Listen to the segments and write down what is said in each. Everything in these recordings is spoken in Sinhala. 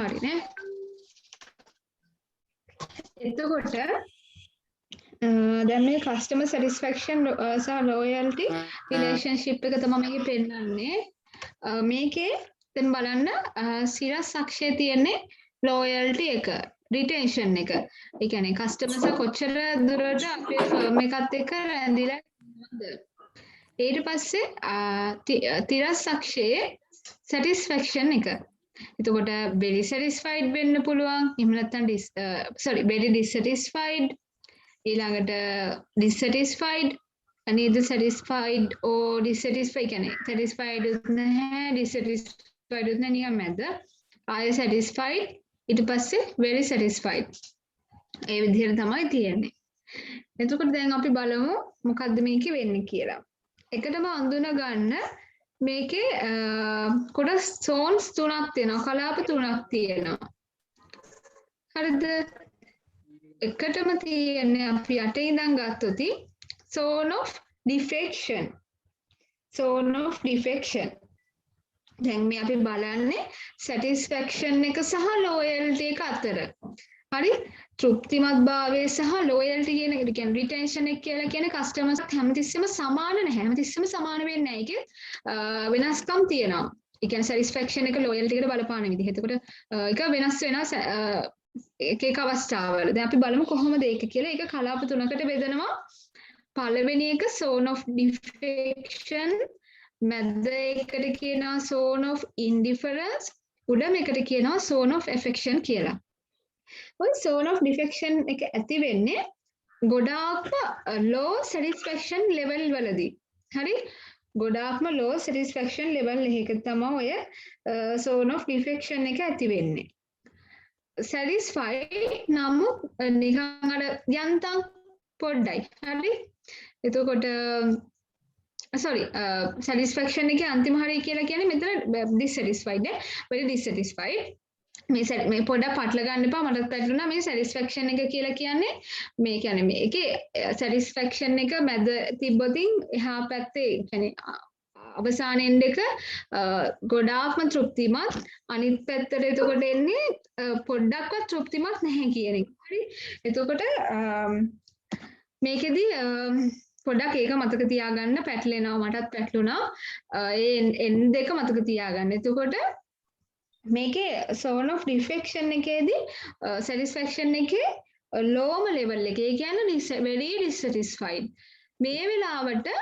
හරිනේ. එතකොට දැන් මේ customer satisfaction සහ loyalty relationship එක තමයි මේකේ පෙන්නන්නේ. මේකේ දැන් බලන්න සිරස් අක්ෂයේ තියෙන්නේ loyalty එක, retention එක. ඒ කියන්නේ customers කොච්චර දුරට අපේ firm එකත් එක්ක රැඳිලා ඉන්නවද? ඊට පස්සේ තිරස් අක්ෂයේ satisfaction එක. එතකොට very satisfied වෙන්න පුළුවන්. එහෙම නැත්නම් very dissatisfied. ඊළඟට dissatisfied, neither satisfied or dissatisfied කියන්නේ satisfied උත් නැහැ, dissatisfied උත් නැහැ, නිකන් මැද. ආයෙ satisfied, ඊට පස්සේ very satisfied. ඒ විදිහට තමයි තියෙන්නේ. එතකොට දැන් අපි බලමු මොකද්ද මේකේ වෙන්නේ කියලා. එකටම අඳුන ගන්න මේකේ කොටස් zones තුනක් තියෙනවා, කලාප තුනක් තියෙනවා. හරිද? එකටම තියෙන්නේ අපි යටේ ඉඳන් ගත්තොත් zone of defection. zone of defection. දැන් මේ අපි බලන්නේ satisfaction එක සහ loyalty එක අතර. හරි? තෘප්තිමත් භාවය සහ loyalty කියන එක කියන්නේ retention එක කියලා කියන්නේ customers හැමතිස්සෙම සමාන නැහැ. හැමතිස්සෙම සමාන වෙන්නේ නැහැ. ඒකේ වෙනස්කම් තියෙනවා. ඒ කියන්නේ satisfaction එක loyalty එකට බලපාන විදිහ. එතකොට ඒක වෙනස් වෙනවා එක අවස්ථාවල. දැන් අපි බලමු කොහොමද ඒක කියලා. ඒක කලාප තුනකට බෙදනවා. පළවෙනි එක zone of defection, මැද එකට කියනවා zone of indifference, උඩ මේකට කියනවා zone of affection කියලා. ඔය zone of defection එක ඇති වෙන්නේ ගොඩාක්ම low satisfaction level වලදී. හරි? ගොඩාක්ම low satisfaction level එකක තමයි ඔය zone of defection එක ඇති වෙන්නේ. satisfied නමුත් නිකන් අර යන්තම් පොඩ්ඩයි. හරි? එතකොට satisfaction එකේ අන්තිම හරිය කියලා කියන්නේ මෙතන dissatisfied නේ. very dissatisfied. මේ පොඩ්ඩක් පටල ගන්න එපා. මටත් පැටලුණා මේ satisfaction එක කියලා කියන්නේ මේ කියන්නේ මේකේ satisfaction එක මැද තිබ්බොතින් එහා පැත්තේ කියන්නේ අවසාන එන්ඩ් එක ගොඩාක්ම තෘප්තිමත්, අනිත් පැත්තට එතකොට එන්නේ පොඩ්ඩක්වත් තෘප්තිමත් නැහැ කියන එක. හරි? එතකොට මේකෙදි පොඩ්ඩක් ඒක මතක තියාගන්න. පැටලෙනවා, මටත් පැටලුණා. ඒ එන්ඩ් එක මතක තියාගන්න. එතකොට මේකේ zone of defection එකේදී satisfaction එකේ lowම level එකේ, ඒ කියන්නේ very dissatisfied. මේ වෙලාවට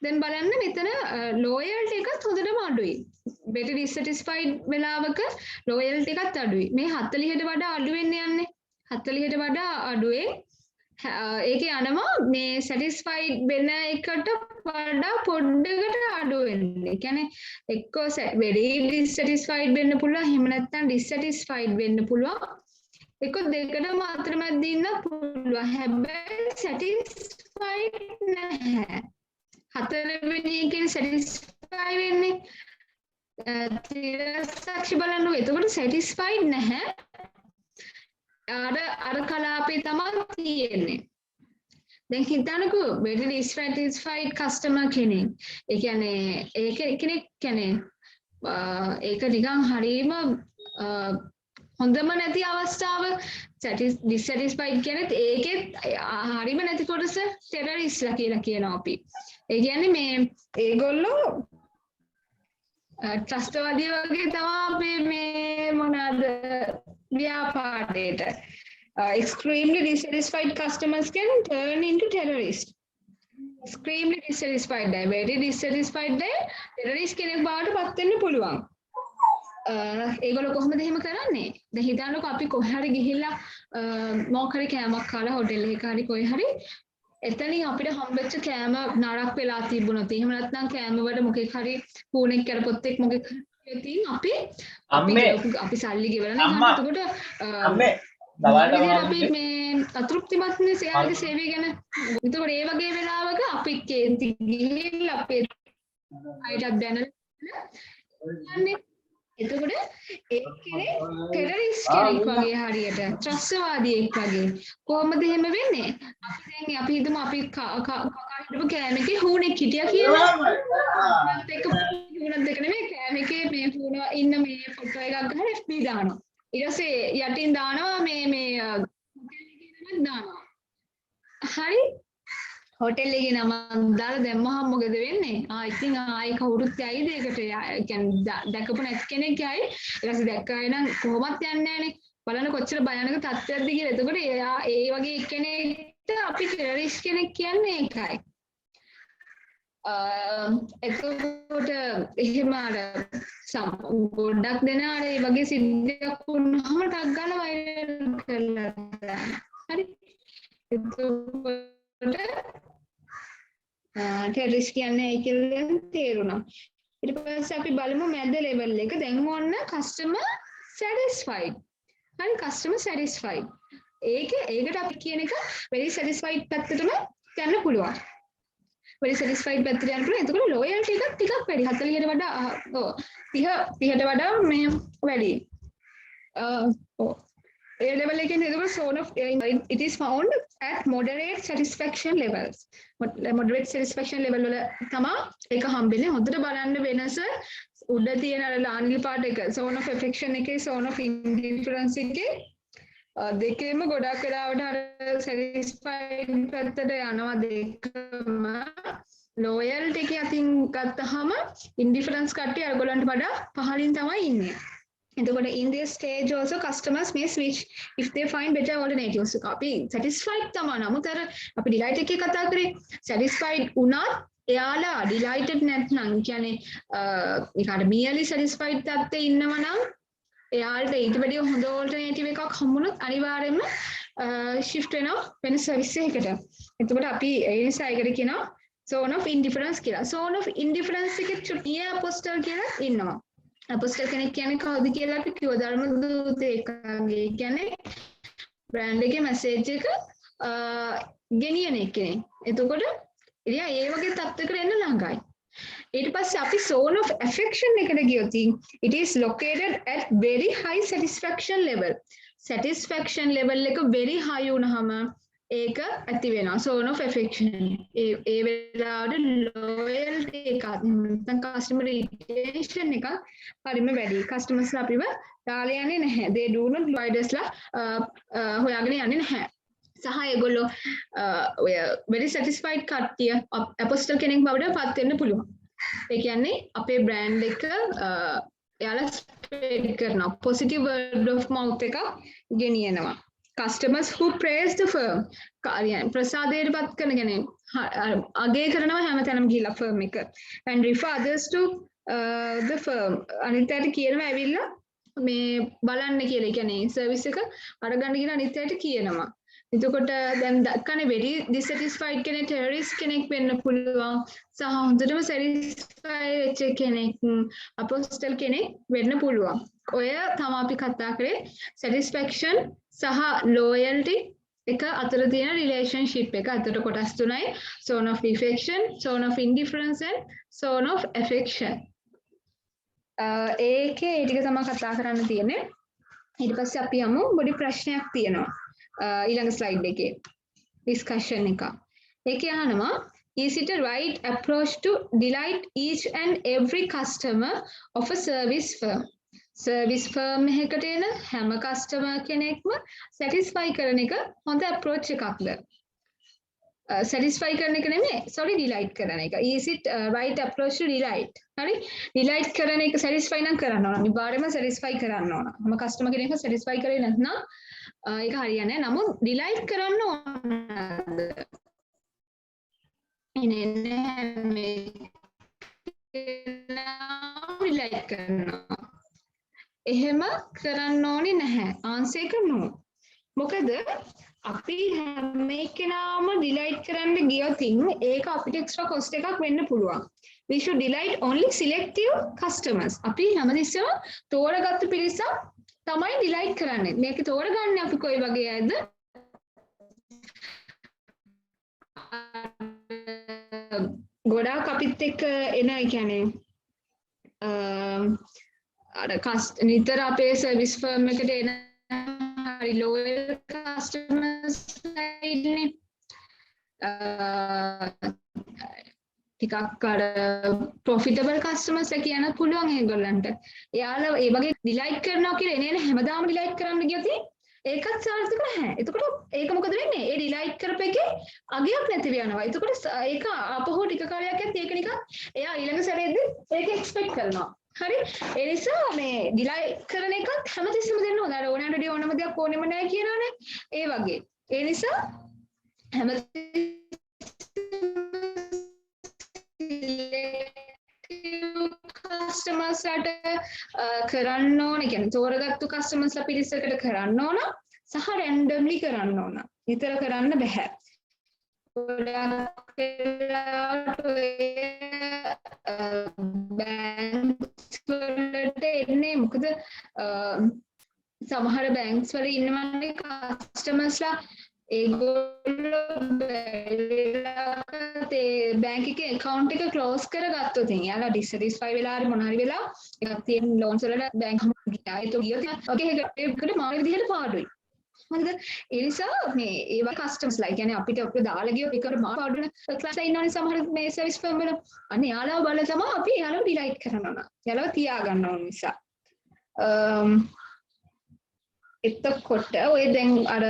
දැන් බලන්න මෙතන loyalty එකත් හොඳටම අඩුයි. very dissatisfied වෙලාවක loyalty එකත් අඩුයි. මේ 40ට වඩා අඩු වෙන්න යන්නේ. 40ට වඩා අඩුවේ ඒකේ යනවා මේ satisfied වෙන එකට වඩා පොඩ්ඩකට අඩු වෙන්නේ. ඒ කියන්නේ එක්කෝ very dissatisfied වෙන්න පුළුවන්, එහෙම නැත්නම් dissatisfied වෙන්න පුළුවන්. එක්කෝ දෙකටම අතරමැද ඉන්න පුළුවන්. හැබැයි satisfied නැහැ. හතරවෙනි එකේ satisfy වෙන්නේ තිරසක්ෂි බලන්න. එතකොට satisfied නැහැ. අර කලාපේ තමයි තියෙන්නේ. දැන් හිතන්නකෝ very dissatisfied customer කෙනෙක්. ඒ කියන්නේ ඒක කෙනෙක් කියන්නේ ඒක නිකන් හරීම හොඳම නැති අවස්ථාව. dissatisfied කියන්නේ ඒකෙත් හරීම නැති කොටස terroristලා කියලා කියනවා අපි. ඒ කියන්නේ මේ ඒගොල්ලෝ ත්‍රස්තවාදී වගේ තමයි අපේ මේ මොනවාද ව්‍යාපාරයට. Extremely dissatisfied customers can turn into terrorists. Extremely dissatisfied, very dissatisfied terrorist කෙනෙක් බවට පත් වෙන්න පුළුවන්. ඒගොල්ලෝ කොහොමද එහෙම කරන්නේ? දැන් හිතන්නකෝ අපි කොහේ හරි ගිහිල්ලා මොකක් හරි කෑමක් කාලා හොටෙල් එකක හරි කොහේ හරි එතනින් අපිට හම්බෙච්ච කෑම නරක වෙලා තිබුණොත්, එහෙම නැත්නම් කෑම වල මොකෙක් හරි පූණෙක් කරපොත් එක් මොකෙක් හරි තියෙන අපි සල්ලි ගෙවලා නැහැ. එතකොට අපි මේ අතෘප්තිමත්නේ එයාගේ සේවය ගැන. එතකොට ඒ වගේ වෙලාවක අපි කේන්ති ගිහිල්ලා අපේ අයිටත් දැනලා එතකොට ඒ කෙනෙක් ටෙරරිස්ට් කෙනෙක් වගේ හරියට ත්‍රස්තවාදියෙක් වගේ. කොහොමද එහෙම වෙන්නේ? අපි හිතමු අපි කකා හිටපු කෑමකේ හුණෙක් හිටියා කියලා. ඒක හුණක් දෙක නෙමෙයි, කෑමකේ මේ හුණ ඉන්න මේ ෆොටෝ එකක් ගහලා FB දානවා. ඊට පස්සේ යටින් දානවා මේ දානවා. හරි හොටෙල් එකේ නම දාලා දැම්මහම මොකද වෙන්නේ? ඉතින් ආයි කවුරුත් යයිද ඒකට? කියන්නේ දැකපු නැති කෙනෙක් යයි. ඊට පස්සේ දැක්කයි නම් කොහොමත් යන්නේ නැහනේ. බලන්න කොච්චර භයානක තත්ත්වයක්ද කියලා. එතකොට ඒ වගේ කෙනෙක්ට අපි ටෙරරිස්ට් කෙනෙක් කියන්නේ ඒකයි. එතකොට එහෙම අර ගොඩක් දෙනා ඒ වගේ සිද්ධියක් වුණාම ටක් ගාලා වෛරල් කරලා දානවා. හරි. එතකොට ටෙරරිස්ට් කියන්නේ ඒ කියලා තේරුණා. ඊට පස්සේ අපි බලමු මැද ලෙවල් එක. දැන් ඔන්න කස්ටමර් සැටිස්ෆයිඩ්. හරි කස්ටමර් සැටිස්ෆයිඩ්. ඒකට අපි කියන එක very satisfied පැත්තටම යන්න පුළුවන්. very satisfied පැත්තට යන්න පුළුවන්. එතකොට loyalty එක ටිකක් වැඩි. 40ට වඩා 30ට වඩා මේ වැඩි. ඒ level එකෙන් එතකොට zone of it is found at moderate satisfaction levels. moderate satisfaction level වල තමයි ඒක හම්බෙන්නේ. හොඳට බලන්න වෙනස උඩ තියෙන අර ලාන්ලි පාට එක zone of affection එකේ zone of indifference එකේ දෙකේම ගොඩක් වෙලාවට අර satisfied පැත්තට යනවා දෙකම. loyalty එක අතින් ගත්තාම indifference කට්ටිය අරගොල්ලන්ට වඩා පහළින් තමයි ඉන්නේ. එතකොට in this stage also customers may switch if they find better alternatives. අපි satisfied තමයි. නමුත් අර අපි delight එකේ කතා කරේ satisfied වුණත් එයාලා delighted නැත්නම් කියන්නේ ඒකට merely satisfied තත්ත්වයේ ඉන්නවා නම් එයාලට ඊට වැඩිය හොඳ alternative එකක් හම්බුනොත් අනිවාර්යයෙන්ම shift වෙනවා වෙන service එකකට. එතකොට අපි ඒ නිසා ඒකට කියනවා zone of indifference කියලා. zone of indifference එකේ චුට්ටිය apostle කියලා ඉන්නවා. apostle කෙනෙක් කියන්නේ කවුද කියලා අපි කිව්ව ධර්ම දූතයෙක්ගේ. කියන්නේ brand එකේ message එක ගෙනියන කෙනෙක්. එතකොට එයා ඒ වගේ තත්ත්වයකට එන්න ළඟයි. ඊට පස්සේ අපි zone of affection එකට ගියොත් it is located at very high satisfaction level. satisfaction level එක very high වුණාම ඒක ඇති වෙනවා zone of affection. ඒ වෙලාවට loyalty එක නැත්නම් customer retention එක හරිම වැඩි. customers ලා අපිව දාලා යන්නේ නැහැ. they do not providers ලා හොයාගෙන යන්නේ නැහැ. සහ ඒගොල්ලෝ ඔය very satisfied කට්ටිය apostle කෙනෙක් බවට පත් වෙන්න පුළුවන්. ඒ කියන්නේ අපේ brand එක එයාලා spread කරනවා. positive word of mouth එක ගෙනියනවා. customers who praise the firm ප්‍රසාදයට පත් කරන කියන්නේ අගය කරනවා හැමතැනම ගිහිල්ලා firm එක and refer others to the firm අනිත් අයට කියනවා ඇවිල්ලා මේ බලන්න කියලා. ඒ කියන්නේ service එක අරගන්න කියලා අනිත් අයට කියනවා. එතකොට දැන් දක්කනේ very dissatisfied කෙනෙක් terrorist කෙනෙක් වෙන්න පුළුවන් සහ හොඳටම satisfied වෙච්ච කෙනෙක් apostle කෙනෙක් වෙන්න පුළුවන්. ඔය තමයි අපි කතා කරේ satisfaction සහ loyalty එක අතර තියෙන relationship එක. අතර කොටස් තුනයි zone of affection, zone of indifference and zone of affection. ඒකේ ඒ ටික තමයි කතා කරන්න තියෙන්නේ. ඊට පස්සේ අපි යමු පොඩි ප්‍රශ්නයක් තියෙනවා. ඊළඟ slide එකේ discussion එක. ඒකේ අහනවා is it a right approach to delight each and every customer of a service firm? service firm එකකට එන හැම customer කෙනෙක්ම satisfy කරන එක හොඳ approach එකක්ද? satisfy කරන එක නෙමෙයි sorry delight කරන එක. is it a right approach to delight? හරි delight කරන එක satisfy නම් කරන්න ඕන. අනිවාර්යයෙන්ම satisfy කරන්න ඕන. හැම customer කෙනෙක්ම satisfy කරේ නැත්නම් ඒක හරියන්නේ නැහැ. නමුත් delight කරන්න ඕනද? එන්නේ delight කරනවා. එහෙම කරන්න ඕනේ නැහැ. ආන්සර් එක no. මොකද අපි හැම එකනම delight කරන්න ගියොත් ඒක අපිට extra cost එකක් වෙන්න පුළුවන්. we should delight only selective customers. අපි හැමතිස්සෙම තෝරගත්තු පිරිසක් තමයි delight කරන්නේ. මේක තෝරගන්නේ අපි කොයි වගේ අයද? ගොඩාක් අපිත් එක්ක එන කියන්නේ අර නිතර අපේ සර්විස් ෆර්ම් එකට එන හරි ලෝයල් කස්ටමර්ස් ඉන්නේ. ටිකක් අර ප්‍රොෆිටබල් කස්ටමර්ස් ලා කියන්න පුළුවන් ඒගොල්ලන්ට. එයාලා ඒ වගේ ඩිලයිට් කරනවා කියලා එනේ හැමදාම ඩිලයිට් කරන්න ගියොත් ඒකත් සාර්ථක නැහැ. එතකොට ඒක මොකද වෙන්නේ? ඒ ඩිලයිට් කරපෙකේ අගයක් නැතිව යනවා. එතකොට ඒක අපහු ටික කාලයක් යද්දි ඒක නිකන් එයා ඊළඟ සැරේදී ඒක එක්ස්පෙක්ට් කරනවා. හරි? ඒ නිසා මේ ඩිලයිට් කරන එකත් හැමතිස්සෙම දෙන්න ඕන. අර ඕනෑමට ඕනම දෙයක් ඕනෙම නැහැ කියනවනේ. ඒ වගේ. ඒ නිසා කස්ටමර්ස් ලාට කරන්න ඕන කියන්නේ තෝරගත්තු කස්ටමර්ස් ලා පිරිසකට කරන්න ඕන සහ රැන්ඩම්ලි කරන්න ඕන. විතර කරන්න බෑ. ගොඩක් වෙලාවට බැංක්ස් වලට එන්නේ මොකද සමහර බැංක්ස් වල ඉන්නවනේ කස්ටමර්ස් ලා ඒගොල්ලෝ බැංක් එකේ account එක close කරගත්තොත් එයාලා dissatisfied වෙලා හරි මොන හරි වෙලා එකක් තියෙන loans වලට බැංක් ගියා ඒක ගියොත් ඔකේ ඒකට මාන විදිහට පාඩුයි. හරිද? ඒ නිසා මේ ඒවා කස්ටමර්ස් ලා කියන්නේ අපිට දාලා ගියොත් ඒකට මාන පාඩුන ක්ලාස් ලා ඉන්නවනේ සමහර මේ සර්විස් ෆර්ම් වල. අනේ යාළුවා බලලා තමයි අපි යාළුවා ඩිලයිට් කරනවා නා. යාළුවා තියා ගන්න ඕන නිසා. එතකොට ඔය දැන් අර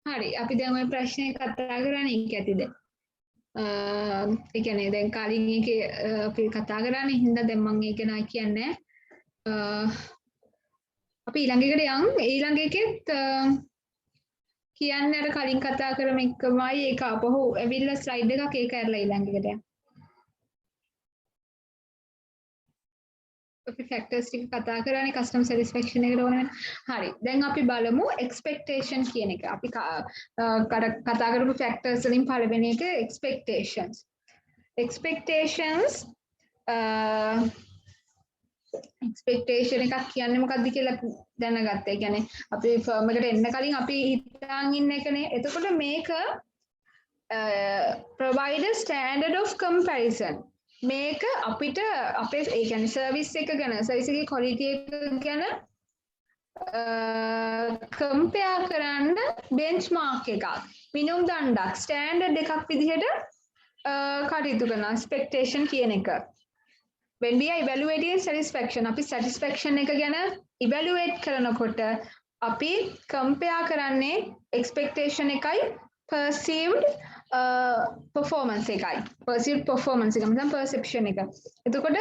හරි අපි දැන් ওই ප්‍රශ්නේ කතා කරන්නේ ඒක ඇතිද? ඒ කියන්නේ දැන් කලින් එකේ අපි කතා කරන්නේ හින්දා දැන් මම ඒක නයි කියන්නේ. අපි ඊළඟ එකට යන් ඊළඟ එකෙත් කියන්නේ අර කලින් කතා කරම එකමයි ඒක අපහු ඇවිල්ලා ස්ලයිඩ් එකක් ඒක ඇරලා ඊළඟ එකට යන්න. අපි ෆැක්ටර්ස් ටික කතා කරන්නේ කස්ටමර් සැටිස්ෆැක්ෂන් එකට ඕන වෙන. හරි. දැන් අපි බලමු එක්ස්පෙක්ටේෂන් කියන එක. අපි කතා කරපු ෆැක්ටර්ස් වලින් පළවෙනි එක එක්ස්පෙක්ටේෂන්ස්. එක්ස්පෙක්ටේෂන්ස් එක්ස්පෙක්ටේෂන් එකක් කියන්නේ මොකක්ද කියලා දැනගත්තා. ඒ කියන්නේ අපි ෆර්ම් එකට එන්න කලින් අපි හිතාන් ඉන්න එකනේ. එතකොට මේක provide a standard of comparison. මේක අපිට අපේ ඒ කියන්නේ සර්විස් එක ගැන සර්විස් එකේ ක්වොලිටි එක ගැන කම්පෙයාර් කරන්න බෙන්ච්මාර්ක් එකක් මිනුම් දණ්ඩක් ස්ටෑන්ඩඩ් එකක් විදිහට කටයුතු කරන එක්ස්පෙක්ටේෂන් කියන එක. when we are evaluating satisfaction අපි satisfaction එක ගැන evaluate කරනකොට අපි කම්පෙයාර් කරන්නේ expectation එකයි perceived performance එකයි perceived performance එක මතන් perception එක. එතකොට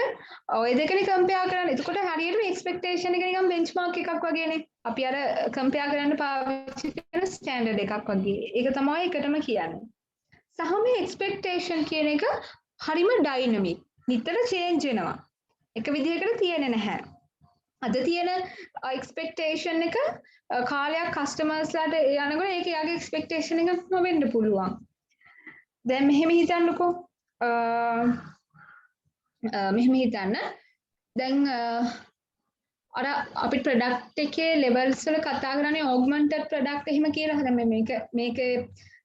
ඔය දෙකනේ කම්පෙයාර් කරන්නේ. එතකොට හරියටම expectation එක නිකන් benchmark එකක් වගේනේ. අපි අර කම්පෙයාර් කරන්න පාවිච්චි කරන standard එකක් වගේ. ඒක තමයි එකටම කියන්නේ. සහ මේ expectation කියන එක හරිම dynamic. නිතර change වෙනවා. එක විදිහකට තියෙන්නේ නැහැ. අද තියෙන expectation එක කාලයක් customers ලාට යනකොට ඒක යාගේ expectation එක නොවෙන්න පුළුවන්. දැන් මෙහෙම හිතන්නකෝ මෙහෙම හිතන්න දැන් අර අපි ප්‍රොඩක්ට් එකේ levels වල කතා කරන්නේ augmented product එහෙම කියලා. දැන් මේක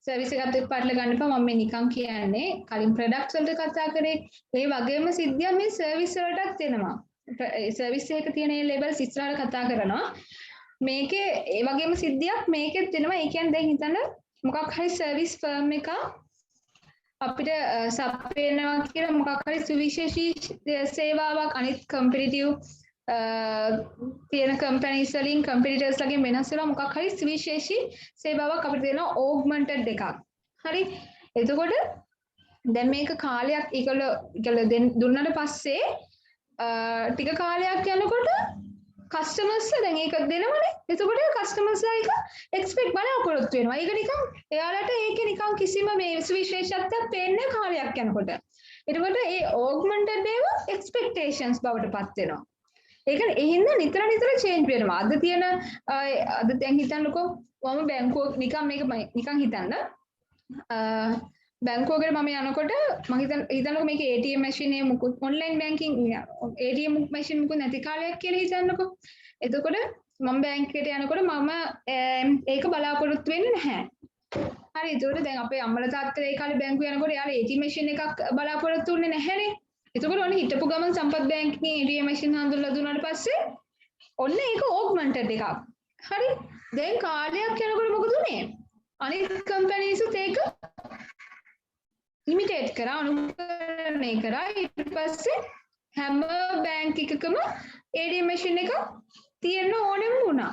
සර්විස් එකත් එක්ක පටල ගන්න එපා. මම මේ නිකන් කියන්නේ කලින් ප්‍රොඩක්ට්ස් වලට කතා කරේ ඒ වගේම සිද්ධියක් මේ සර්විස් වලටත් එනවා. සර්විස් එකක තියෙන මේ levels ඉස්සරහට කතා කරනවා. මේකේ ඒ වගේම සිද්ධියක් මේකෙත් එනවා. ඒ කියන්නේ දැන් හිතන්න මොකක් හරි සර්විස් ෆර්ම් එකක් අපිට සප් වෙනවා කියලා මොකක් හරි සුවිශේෂී සේවාවක් අනිත් කම්පිටිටිව් තියෙන කම්පැනිස් වලින් කම්පිටිටර්ස් ලගෙන් වෙනස් වෙලා මොකක් හරි සුවිශේෂී සේවාවක් අපිට දෙනවා ඕග්මන්ටඩ් එකක්. හරි. එතකොට දැන් මේක කාලයක් ඒගොල්ලෝ දුන්නට පස්සේ ටික කාලයක් යනකොට කස්ටමර්ස්ලා දැන් ඒක දෙනවනේ. එතකොට කස්ටමර්ස්ලා ඒක එක්ස්පෙක්ට් බලාපොරොත්තු වෙනවා. ඒක නිකන් එයාලට ඒකේ නිකන් කිසිම මේ විශේෂත්වයක් පේන්නේ කාලයක් යනකොට. එතකොට ඒ ඕග්මන්ටඩ් ඒවා එක්ස්පෙක්ටේෂන්ස් බවට පත් වෙනවා. ඒක ඒ හින්දා නිතර චේන්ජ් වෙනවා. අද දැන් හිතන්නකෝ මම බැංකුව නිකන් මේක නිකන් හිතන්න බැංකුවකට මම යනකොට මම හිතන්නකෝ මේක ATM මැෂින් එක මුකුත් ඔන්ලයින් බැංකින් ATM මැෂින් මුකුත් නැති කාලයක් කියලා හිතන්නකෝ. එතකොට මම බැංකුවට යනකොට මම ඒක බලාපොරොත්තු වෙන්නේ නැහැ. හරි. ඒකට දැන් අපේ අම්මලා තාත්තලා ඒ කාලේ බැංකුව යනකොට යාළුවා ATM මැෂින් එකක් බලාපොරොත්තු වෙන්නේ නැහැනේ. එතකොට ඔන්න හිටපු ගමන් සම්පත් බැංකුවේ ATM මැෂින් හඳුන්වලා දුන්නාට පස්සේ ඔන්න ඒක ඕග්මන්ටඩ් එකක්. හරි. දැන් කාලයක් යනකොට මොකද උනේ? අනිත් කම්පැනිස්ත් ඒක ඉමිටේට් කරා අනුකරණය කරා ඊට පස්සේ හැම බැංක් එකකම ATM මැෂින් එක තියෙන්න ඕනෙම වුණා.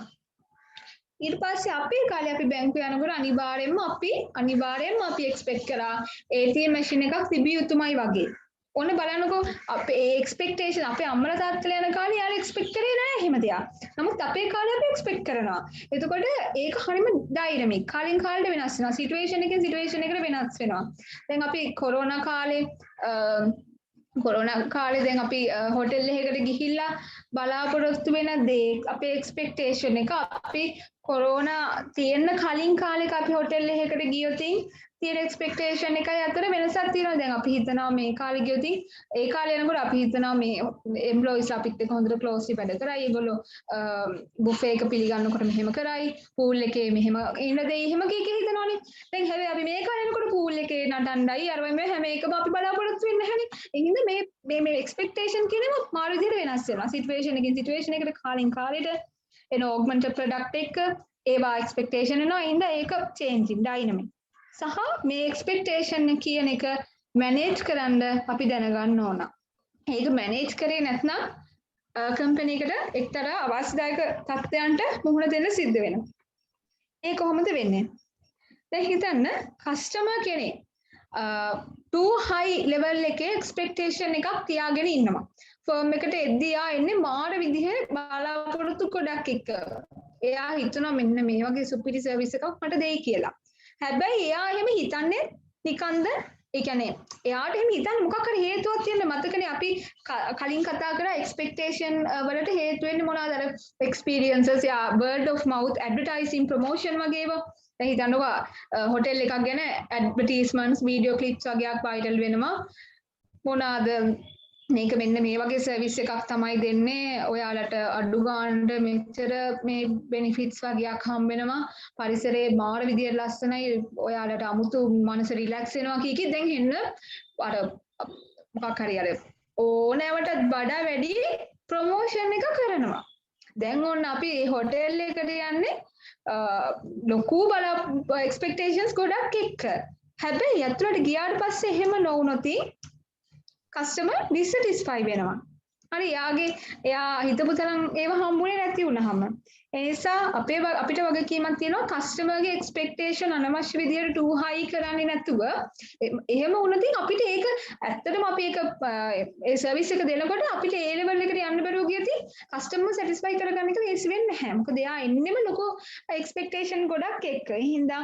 ඊට පස්සේ අපේ කාලේ අපි බැංකුව යනකොට අනිවාර්යෙන්ම අපි එක්ස්පෙක්ට් කරා ATM මැෂින් එකක් තිබිය යුතුමයි වගේ. ඔන්න බලන්නකෝ අපේ එක්ස්පෙක්ටේෂන් අපේ අම්මලා තාත්තලා යන කාලේ යාළුවා එක්ස්පෙක්ට් කරේ නෑ එහෙම දෙයක්. නමුත් අපේ කාලේ අපි එක්ස්පෙක්ට් කරනවා. එතකොට ඒක හරියම ඩයිනමික්. කාලෙන් කාලට වෙනස් වෙනවා. සිටුේෂන් එකෙන් සිටුේෂන් එකට වෙනස් වෙනවා. දැන් අපි කොරෝනා කාලේ දැන් අපි හොටෙල් එකකට ගිහිල්ලා බලාපොරොත්තු වෙන දේ අපේ එක්ස්පෙක්ටේෂන් එක අපි කොරෝනා තියෙන්න කලින් කාලෙක අපි හොටෙල් එකකට ගියොත් තියෙන එක්ස්පෙක්ටේෂන් එකයි අතර වෙනසක් තියෙනවා. දැන් අපි හිතනවා මේ කාලේ ගියොත් ඒ කාලේ යනකොට අපි හිතනවා මේ එම්ප්ලොයිස් අපිත් එක්ක හොඳට ක්ලෝස්ලි වැඩ කරයි. ඒගොල්ලෝ බුෆේ එක පිළිගන්නකොට මෙහෙම කරයි. පූල් එකේ මෙහෙම ඉන්න දෙයි එහෙම කීක හිතනවනේ. දැන් හැබැයි අපි මේ කාලේ යනකොට පූල් එකේ නටන්නයි අර මේ හැම එකම අපි බලාපොරොත්තු වෙන්නේ නැහැනේ. ඒ හින්දා මේ එක්ස්පෙක්ටේෂන් කියනවා මාරු විදිහට වෙනස් වෙනවා. සිටුේෂන් එකකින් සිටුේෂන් එකට කාලෙන් කාලෙට එන ඔග්මන්ටඩ් ප්‍රොඩක්ට් එක ඒවා එක්ස්පෙක්ටේෂන් වෙනවා. ඒ හින්දා ඒක චේන්ජින් ඩයිනමික්. සහ මේ එක්ස්පෙක්ටේෂන් කියන එක මැනේජ් කරන්න අපි දැනගන්න ඕන. ඒක මැනේජ් කරේ නැත්නම් කම්පැනි එකට එක්තරා අවශ්‍යදායක තත්ත්වයන්ට මුහුණ දෙන්න සිද්ධ වෙනවා. ඒ කොහොමද වෙන්නේ? දැන් හිතන්න කස්ටමර් කෙනෙක් too high level එකේ expectation එකක් තියාගෙන ඉන්නවා. ෆර්ම් එකට එද්දී එන්නේ මාර විදිහේ බලාපොරොත්තු ගොඩක් එක්ක. එයා හිතනවා මෙන්න මේ වගේ සුපිරි සර්විස් එකක් මට දෙයි කියලා. හැබැයි එයා එහෙම හිතන්නේ නිකන්ද ඒ කියන්නේ එයාට එහෙම හිතන්න මොකක් හරි හේතුවක් තියෙන මතකනේ අපි කලින් කතා කරා එක්ස්පෙක්ටේෂන් වලට හේතු වෙන්නේ මොනවාද අර එක්ස්පීරියන්සස් යා word of mouth advertising promotion වගේ ඒවා. දැන් හිතන්නකෝ හොටෙල් එකක් ගැන ඇඩ්වර්ටයිස්මන්ට්ස් වීඩියෝ ක්ලිප්ස් වගේක් වයිරල් වෙනවා. මොනවාද මේක මෙන්න මේ වගේ සර්විස් එකක් තමයි දෙන්නේ ඔයාලට අඩු ගානට මෙච්චර මේ බෙනිෆිට්ස් වගේක් හම්බ වෙනවා පරිසරයේ මාර විදියට ලස්සනයි ඔයාලට අමුතු මනස රිලැක්ස් වෙනවා කීකි දැන් එන්න අර මොකක් හරි අර ඕනෑමටත් වඩා වැඩි ප්‍රොමෝෂන් එක කරනවා දැන් ඔන්න අපි හොටෙල් එකට යන්නේ ලොකු එක්ස්පෙක්ටේෂන්ස් ගොඩක් එක්ක හැබැයි ඇතුළට ගියාට පස්සේ එහෙම නොවුනොත් කස්ටමර් ඩිසටිස්ෆයි වෙනවා. හරි එයා හිතපු තරම් ඒව හම්බුනේ නැති වුණාම ඒ නිසා අපිට වගකීමක් තියෙනවා කස්ටමර්ගේ එක්ස්පෙක්ටේෂන් අනවශ්‍ය විදියට ටූ හයි කරන්නේ නැතුව එහෙම වුණොත් අපිට ඒක ඇත්තටම අපි ඒක ඒ සර්විස් එක දෙනකොට අපිට ඒ ලෙවල් එකට යන්න බැරුව ගියොත් කස්ටමර් සැටිස්ෆයි කරගන්න එක ලේසි වෙන්නේ නැහැ. මොකද එයා එන්නෙම ලොකු එක්ස්පෙක්ටේෂන් ගොඩක් එක්ක. ඒ හින්දා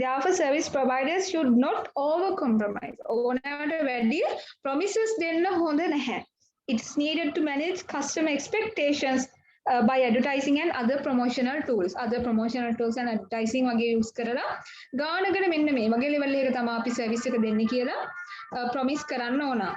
therefore service providers should not over compromise. ඕනෑමට වැඩි promises දෙන්න හොඳ නැහැ. It's needed to manage customer expectations by advertising and other promotional tools. Other promotional tools and advertising වගේ use කරලා ගානකට මෙන්න මේ වගේ level එකක තමයි අපි service එක දෙන්නේ කියලා promise කරන්න ඕන.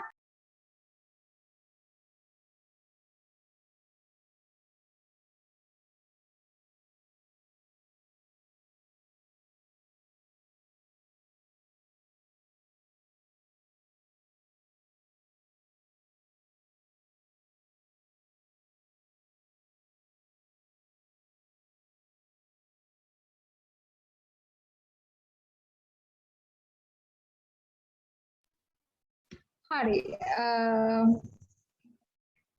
හරි.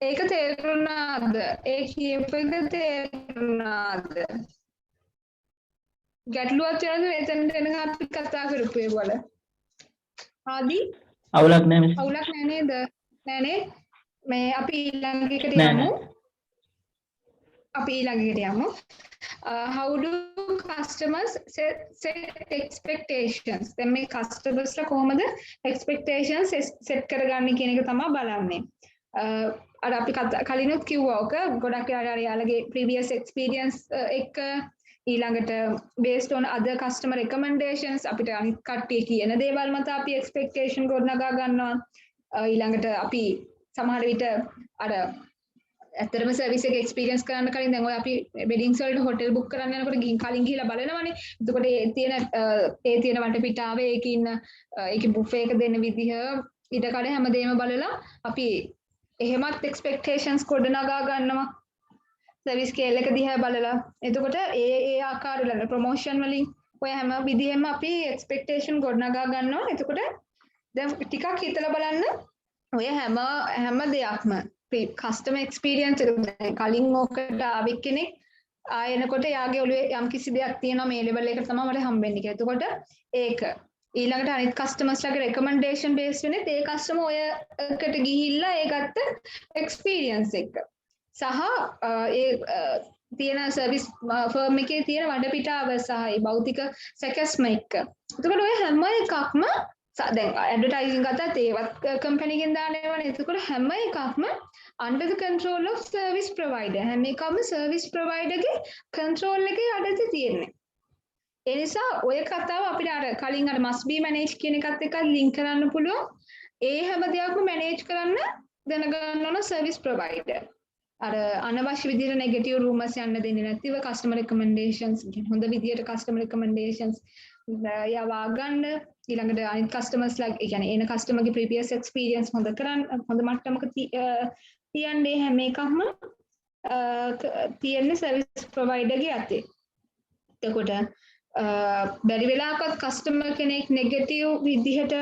ඒක තේරුණාද? ඒ කියපු එක තේරුණාද? ගැටලුවක් තියෙනවද එතනට එනකන් අපි කතා කරපු ඒවල? ආදි අවුලක් නැහැ මිස්. අවුලක් නෑ නේද? නෑ නේ? මේ අපි ඊළඟ එකට නෑ යමු. නෑ. අපි ඊළඟ එකට යමු. How do customers set expectations? දැන් මේ customers ලා කොහොමද expectations set කරගන්නේ කියන එක තමයි බලන්නේ. අර අපි කලිනුත් කිව්වා ඔක ගොඩක් වෙලාවට යාළුවගේ previous experience එක ඊළඟට based on other customer recommendations අපිට අනිත් කට්ටිය කියන දේවල් මත අපි expectation ගොඩනගා ගන්නවා. ඊළඟට අපි සමහර විට අර ඇත්තටම සර්විස් එක එක්ස්පීරියන්ස් කරන්න කලින් දැන් ඔය අපි වෙඩින්ග්ස් වලට හොටෙල් බුක් කරන්න යනකොට කලින් ගිහිල්ලා බලනවනේ. එතකොට ඒ තියෙන වටපිටාව ඒකින් ඒකේ බුෆේ එක දෙන්න විදිහ ඉඩකඩ හැමදේම බලලා අපි එහෙමත් එක්ස්පෙක්ටේෂන්ස් ගොඩනගා ගන්නවා. සර්විස් ස්කේල් එක දිහා බලලා. එතකොට ඒ ආකාරවල ප්‍රොමෝෂන් වලින් ඔය හැම විදිහෙම අපි එක්ස්පෙක්ටේෂන් ගොඩනගා ගන්නවා. එතකොට දැන් ටිකක් හිතලා බලන්න ඔය හැම දෙයක්ම කස්ටමර් එක්ස්පීරියන්ස් එක කලින් ඕකට ආවෙ කෙනෙක් ආයෙනකොට යාගේ ඔළුවේ යම් කිසි දෙයක් තියෙනවා මේ ලෙවල් එකට තමයි මට හම්බෙන්නේ කියලා. එතකොට ඒක ඊළඟට අනිත් කස්ටමර්ස්ලාගේ රෙකමෙන්ඩේෂන් බේස් වෙන්නේ ඒ කස්ටමර් ඔය එකට ගිහිල්ලා ඒ ගත්ත එක්ස්පීරියන්ස් එක. සහ ඒ තියෙන සර්විස් ෆර්ම් එකේ තියෙන වටපිටාව සහ ඒ භෞතික සැකස්ම එක්ක. එතකොට ඔය හැම එකක්ම දැන් ඇඩ්වර්ටයිසින් ගත්තත් ඒවත් කම්පැනි එකෙන් දාන ඒවානේ. එතකොට හැම එකක්ම under the control of service provider. හැම එකම service provider ගේ control එකේ යටතේ තියෙන්නේ. ඒ නිසා ඔය කතාව අපිට අර කලින් අර must be managed කියන එකත් එක්ක link කරන්න පුළුවන්. ඒ හැම දෙයක්ම manage කරන්න දැනගන්න ඕන service provider. අර අනවශ්‍ය විදිහට negative rumors යන්න දෙන්නේ නැතිව customer recommendations හොඳ විදිහට customer recommendations යවා ගන්න. ඊළඟට අනිත් customers ලා ඒ කියන්නේ එන customer ගේ previous experience හොඳ කරන්න හොඳ මට්ටමක තියන්නේ හැම එකක්ම තියෙන්නේ service provider ගේ අතේ. එතකොට බැරි වෙලාවකත් customer කෙනෙක් negative විදිහට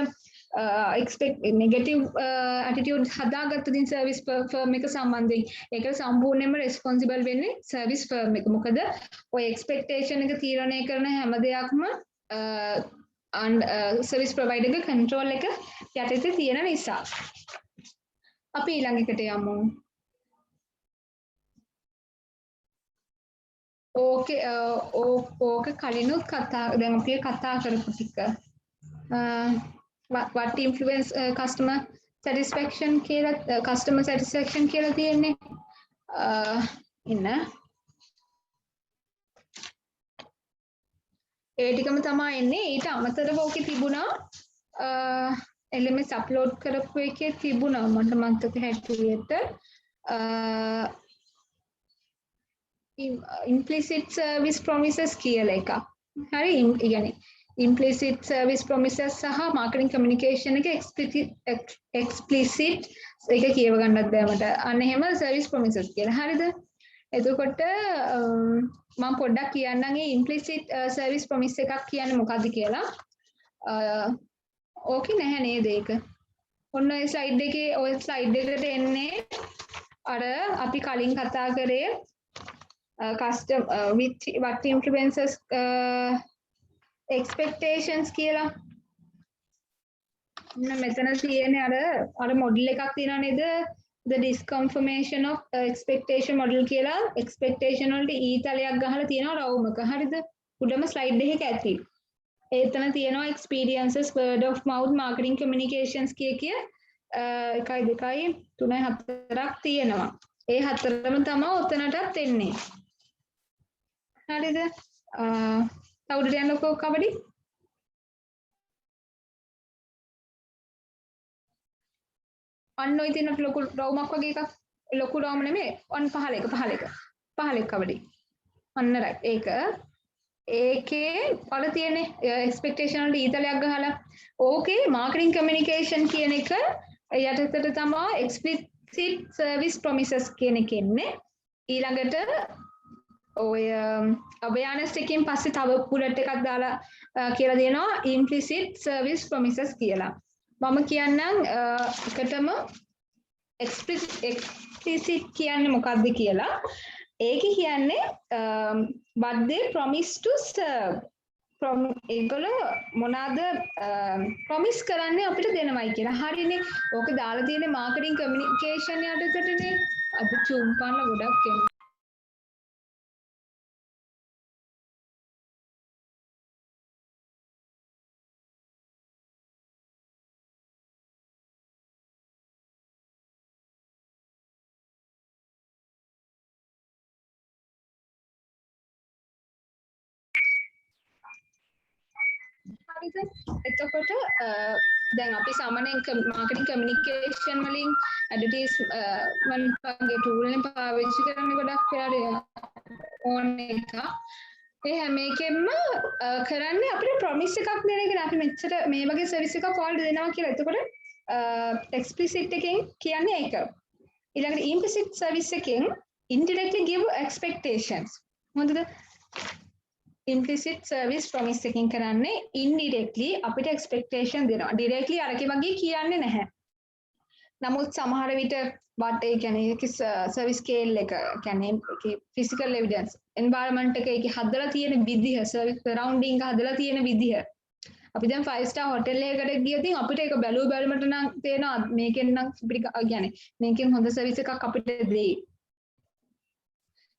negative attitude හදාගත්ත දින් service firm එක සම්බන්ධයෙන් ඒකට සම්පූර්ණයෙන්ම responsible වෙන්නේ service firm එක. මොකද ඔය expectation එක තීරණය කරන හැම දෙයක්ම service provider ගේ control එක යටතේ තියෙන නිසා. අපි ඊළඟ එකට යමු. ඕක කලිනුත් දැන් අපි කතා කරපු ටික. what influence customer satisfaction කියලා customer satisfaction කියලා තියෙන්නේ. ඉන්න ඒ ටිකම තමයි එන්නේ. ඊට අමතරව ඕකේ තිබුණා LMS අප්ලෝඩ් කරපු එකේ තිබුණා මට මතක හැටියට implicit service promises කියලා එකක්. හරි يعني implicit service promises සහ marketing communication එක explicit ඒක කියව ගන්නත් බෑ මට. අන්න එහෙම service promises කියලා. හරිද? එතකොට මම පොඩ්ඩක් කියන්නම් මේ implicit service promise එකක් කියන්නේ මොකක්ද කියලා. ඕකේ නැහැ නේද ඒක? ඔන්න ඔය ස්ලයිඩ් එකේ ඔය ස්ලයිඩ් එකට එන්නේ අර අපි කලින් කතා කරේ custom what influences expectations කියලා. මෙතන තියෙන්නේ අර මොඩල් එකක් තියෙනවා නේද? the disconfirmation of expectation model කියලා expectation වලට e තලයක් ගහලා තියෙනවා රවුමක. හරිද? උඩම ස්ලයිඩ් එකක ඇති. එතන තියෙනවා experiences word of mouth marketing communications කිය 1 2 3 4ක් තියෙනවා. ඒ හතරම තමයි උතනටත් එන්නේ. හරිද? තවුඩට යන්නකෝ කවඩි. අන්න ඔය තියෙන ලොකු රවුමක් වගේ එකක්. ලොකු රවුම නෙමෙයි. ඔන්න පහල එක කවඩි. අන්න රයිට්. ඒකේ වල තියෙන්නේ expectation වලට ඊතලයක් ගහලා. ඕකේ marketing communication කියන එක යටතට තමයි explicit service promises කියන එක එන්නේ. ඊළඟට ඔය awareness එකකින් පස්සේ තව බුලට් එකක් දාලා කියලා දෙනවා implicit service promises කියලා. මම කියන්නම් එකටම explicit කියන්නේ මොකක්ද කියලා. ඒකේ කියන්නේ what they promise to serve. ඒගොල්ලෝ මොනවාද ප්‍රොමිස් කරන්නේ අපිට දෙනවයි කියලා. හරිනේ. ඕක දාලා තියෙන්නේ මාකටිං කමියුනිකේෂන් යටතටනේ. අද චුම්පන්න ගොඩක් එන්නේ. හරිද? එතකොට දැන් අපි සාමාන්‍යයෙන් මාකටිංగ్ කමියුනිකේෂන් වලින් ඇඩ්වර්ටයිස්මන්ට් වගේ ටූල් එකක් පාවිච්චි කරන්නේ ගොඩක් වෙලාවට ඕන එක. ඒ හැම එකෙම කරන්නේ අපිට ප්‍රොමිස් එකක් දෙන එක. අපි මෙච්චර මේ වගේ සර්විස් එකක් ඔයාලට දෙනවා කියලා. එතකොට එක්ස්ප්ලිසිට් එකෙන් කියන්නේ ඒක. ඊළඟට ඉම්ප්ලිසිට් සර්විස් එකෙන් indirectly give expectations. මොකද implicit service promise එකකින් කරන්නේ indirectly අපිට expectation දෙනවා. directly අරකේ වගේ කියන්නේ නැහැ. නමුත් සමහර විට what ඒ කියන්නේ ඒකේ service scale එක කියන්නේ ඒකේ physical evidence environment එක ඒකේ හදලා තියෙන විදිහ service surrounding එක හදලා තියෙන විදිහ. අපි දැන් 5 star hotel එකකට ගියොත් අපිට ඒක බැලුමට නම් තේනවා මේකෙන් නම් කියන්නේ මේකෙන් හොඳ service එකක් අපිට දෙයි.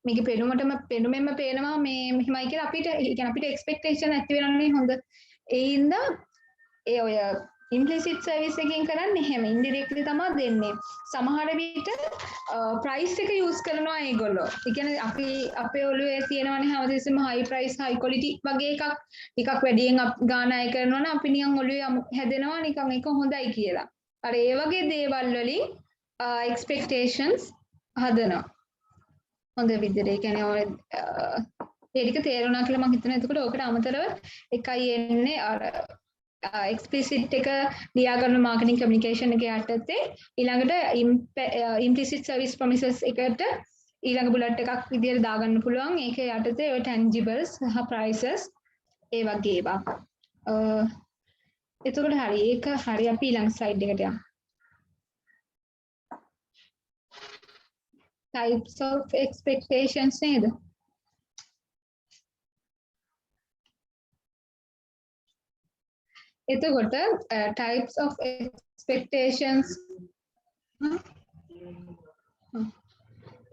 මේක පෙනුමෙන්ම පේනවා මේ මෙහිමයි කියලා අපිට කියන්නේ අපිට එක්ස්පෙක්ටේෂන් ඇති වෙනවනේ හොඳ. ඒ හින්දා ඒ ඔය ඉම්ප්ලිසිට් සර්විස් එකකින් කරන්නේ එහෙම ඉන්ඩිරෙක්ට්ලි තමයි දෙන්නේ. සමහර විට ප්‍රයිස් එක යූස් කරනවා ඒගොල්ලෝ. ඒ කියන්නේ අපි අපේ ඔළුවේ තියෙනවනේ හැමදෙස්සෙම හයි ප්‍රයිස් හයි ක්වොලිටි වගේ එකක් ටිකක් වැඩියෙන් ගාන අය කරනවා නම් අපි නිකන් ඔළුවේ හැදෙනවා නිකන් ඒක හොඳයි කියලා. අර ඒ වගේ දේවල් වලින් එක්ස්පෙක්ටේෂන්ස් හදනවා. හොඳ විදිහට ඒ කියන්නේ ඔය ඒ ටික තේරුණා කියලා මම හිතනවා. එතකොට ඕකට අමතරව එකයි එන්නේ අර explicit එක ලියා ගන්න marketing communication එක යටතේ ඊළඟට implicit service promises එකට ඊළඟ බුලට් එකක් විදිහට දාගන්න පුළුවන්. ඒක යටතේ ඔය tangibles සහ prices ඒ වගේ ඒවා. එතකොට හරි ඒක හරි අපි ඊළඟ slide එකට යමු. types of expectations නේද? එතකොට types of expectations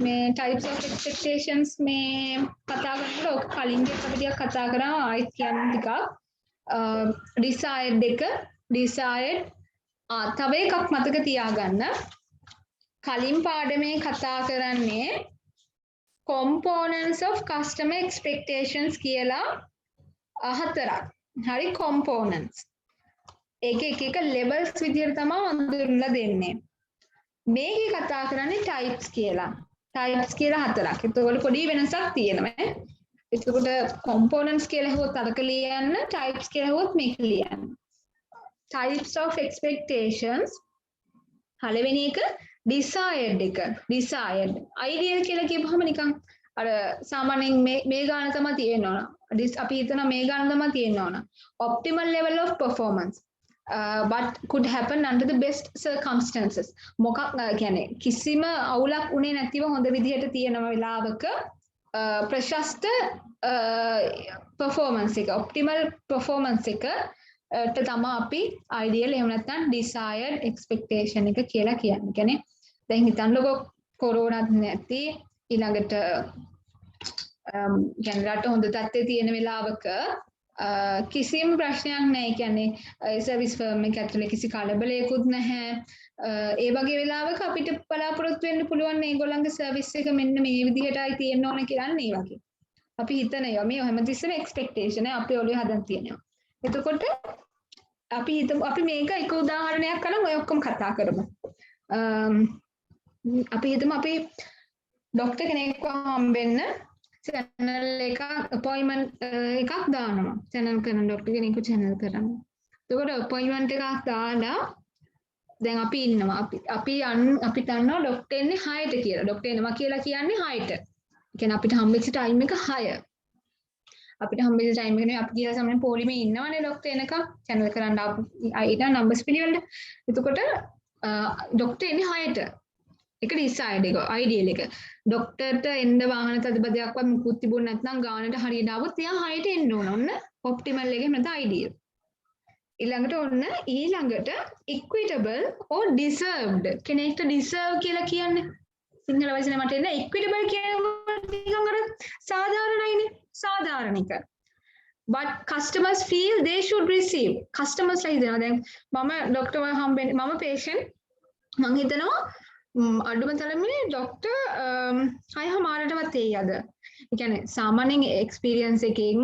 මේ types of expectations මේ කතා කරනකොට කලින් අපි ටිකක් කතා කරා ආයිත් කියන්න ටිකක් desired එක desired තව එකක් මතක තියාගන්න. කලින් පාඩමේ කතා කරන්නේ components of customer expectations කියලා හතරක්. හරි components. ඒක එක levels විදිහට තමයි හඳුන්වලා දෙන්නේ. මේකේ කතා කරන්නේ types කියලා. types කියලා හතරක්. ඒතකොට පොඩි වෙනසක් තියෙනවා. එතකොට components කියලා හුවොත් අරක ලියන්න, types කියලා හුවොත් මේක ලියන්න. types of expectations පළවෙනි එක desired එක. desired. ideal කියලා කියපුවම නිකන් අර සාමාන්‍යයෙන් මේ ගාන තමයි තියෙන්න ඕන. අපි හිතන මේ ගාන තමයි තියෙන්න ඕන. optimal level of performance. What could happen under the best circumstances. මොකක් කියන්නේ කිසිම අවුලක් උනේ නැතිව හොඳ විදිහට තියෙන වෙලාවක ප්‍රශස්ත performance එක optimal performance එක තමයි අපි ideal එහෙම නැත්නම් desired expectation එක කියලා කියන්නේ. කියන්නේ දැන් හිතන්නකො කොරෝනාත් නැති ඊළඟට ජනරාට හොඳ තත්ත්වයේ තියෙන වෙලාවක කිසිම ප්‍රශ්නයක් නැහැ. කියන්නේ සර්විස් ෆර්ම් එක ඇතුලේ කිසි කලබලයක්වත් නැහැ. ඒ වගේ වෙලාවක අපිට බලාපොරොත්තු වෙන්න පුළුවන් මේගොල්ලන්ගේ සර්විස් එක මෙන්න මේ විදිහටයි තියෙන්න ඕන කියලා නේ වගේ. අපි හිතන ඒවා මේ හැමතිස්සෙම එක්ස්පෙක්ටේෂන් එක අපේ ඔළුවේ හදන් තියෙනවා. එතකොට අපි හිතමු අපි මේක එක උදාහරණයක් කරන් ඔය ඔක්කොම කතා කරමු. අපි හිතමු අපි ડોක්ටර් කෙනෙක්ව හම්බෙන්න channel එක appointment එකක් දානවා. channel කරන ડોක්ටර් කෙනෙක්ව channel කරනවා. එතකොට appointment එකක් දාලා දැන් අපි ඉන්නවා. අපි දන්නවා ડોක්ටර් එන්නේ 6ට කියලා. ડોක්ටර් එනවා කියලා කියන්නේ 6ට. ඒ කියන්නේ අපිට හම්බෙච්ච ටයිම් එක 6. අපිට හම්බෙච්ච ටයිම් එක නේ අපි කියලා සමහරවිට පොලිමේ ඉන්නවනේ ડોක්ටර් එනකම් channel කරන්න ආපු අයිට numbers පිළිවෙලට. එතකොට ડોක්ටර් එන්නේ 6ට. එක ඩිසයිඩ් එක අයිඩියල් එක. ડોක්ටර්ට එන්න වාහන තදබදයක්වත් මුකුත් තිබුණ නැත්නම් ගානට හරියට આવොත් එයා හරියට එන්න ඕන. ඔන්න ඔප්ටිමල් එකේ නැත්නම් අයිඩියල්. ඊළඟට equitable or deserved කෙනෙක්ට deserve කියලා කියන්නේ සිංහල වචනේ මට එන්නේ equitable කියන්නේ නිකන් අර සාධාරණයිනේ සාධාරණික but customers feel they should receive customers ලා හිතනවා දැන් මම ડોක්ටර් හම්බෙන්නේ මම patient මං හිතනවා අඩුම තරමේ ડોක්ටර් 6:00ටවත් එයි අද. ඒ කියන්නේ සාමාන්‍යයෙන් එක්ස්පීරියන්ස් එකෙන්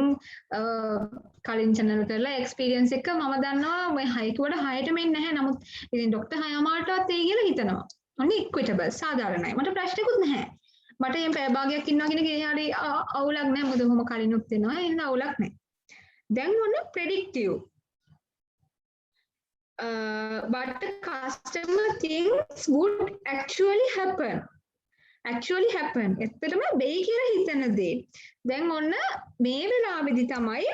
කලින් channel කරලා එක්ස්පීරියන්ස් එක මම දන්නවා මේ 6 කිව්වට 6ටම එන්නේ නැහැ. නමුත් ඉතින් ડોක්ටර් 6:00ටවත් එයි කියලා හිතනවා. ඔන්න ඉක්විටබල් සාධාරණයි. මට ප්‍රශ්නකුත් නැහැ. මට මේ පැය භාගයක් ඉන්නවා කියන එක හරි අවුලක් නැහැ. මොකද ඔහොම කලිනුත් වෙනවා. ඒ හින්දා අවුලක් නැහැ. දැන් ඔන්න ප්‍රෙඩික්ටිව් but the customer thinks would actually happen. එතරම් වෙයි කියලා හිතන දේ. දැන් ඔන්න මේ වෙලාවේදී තමයි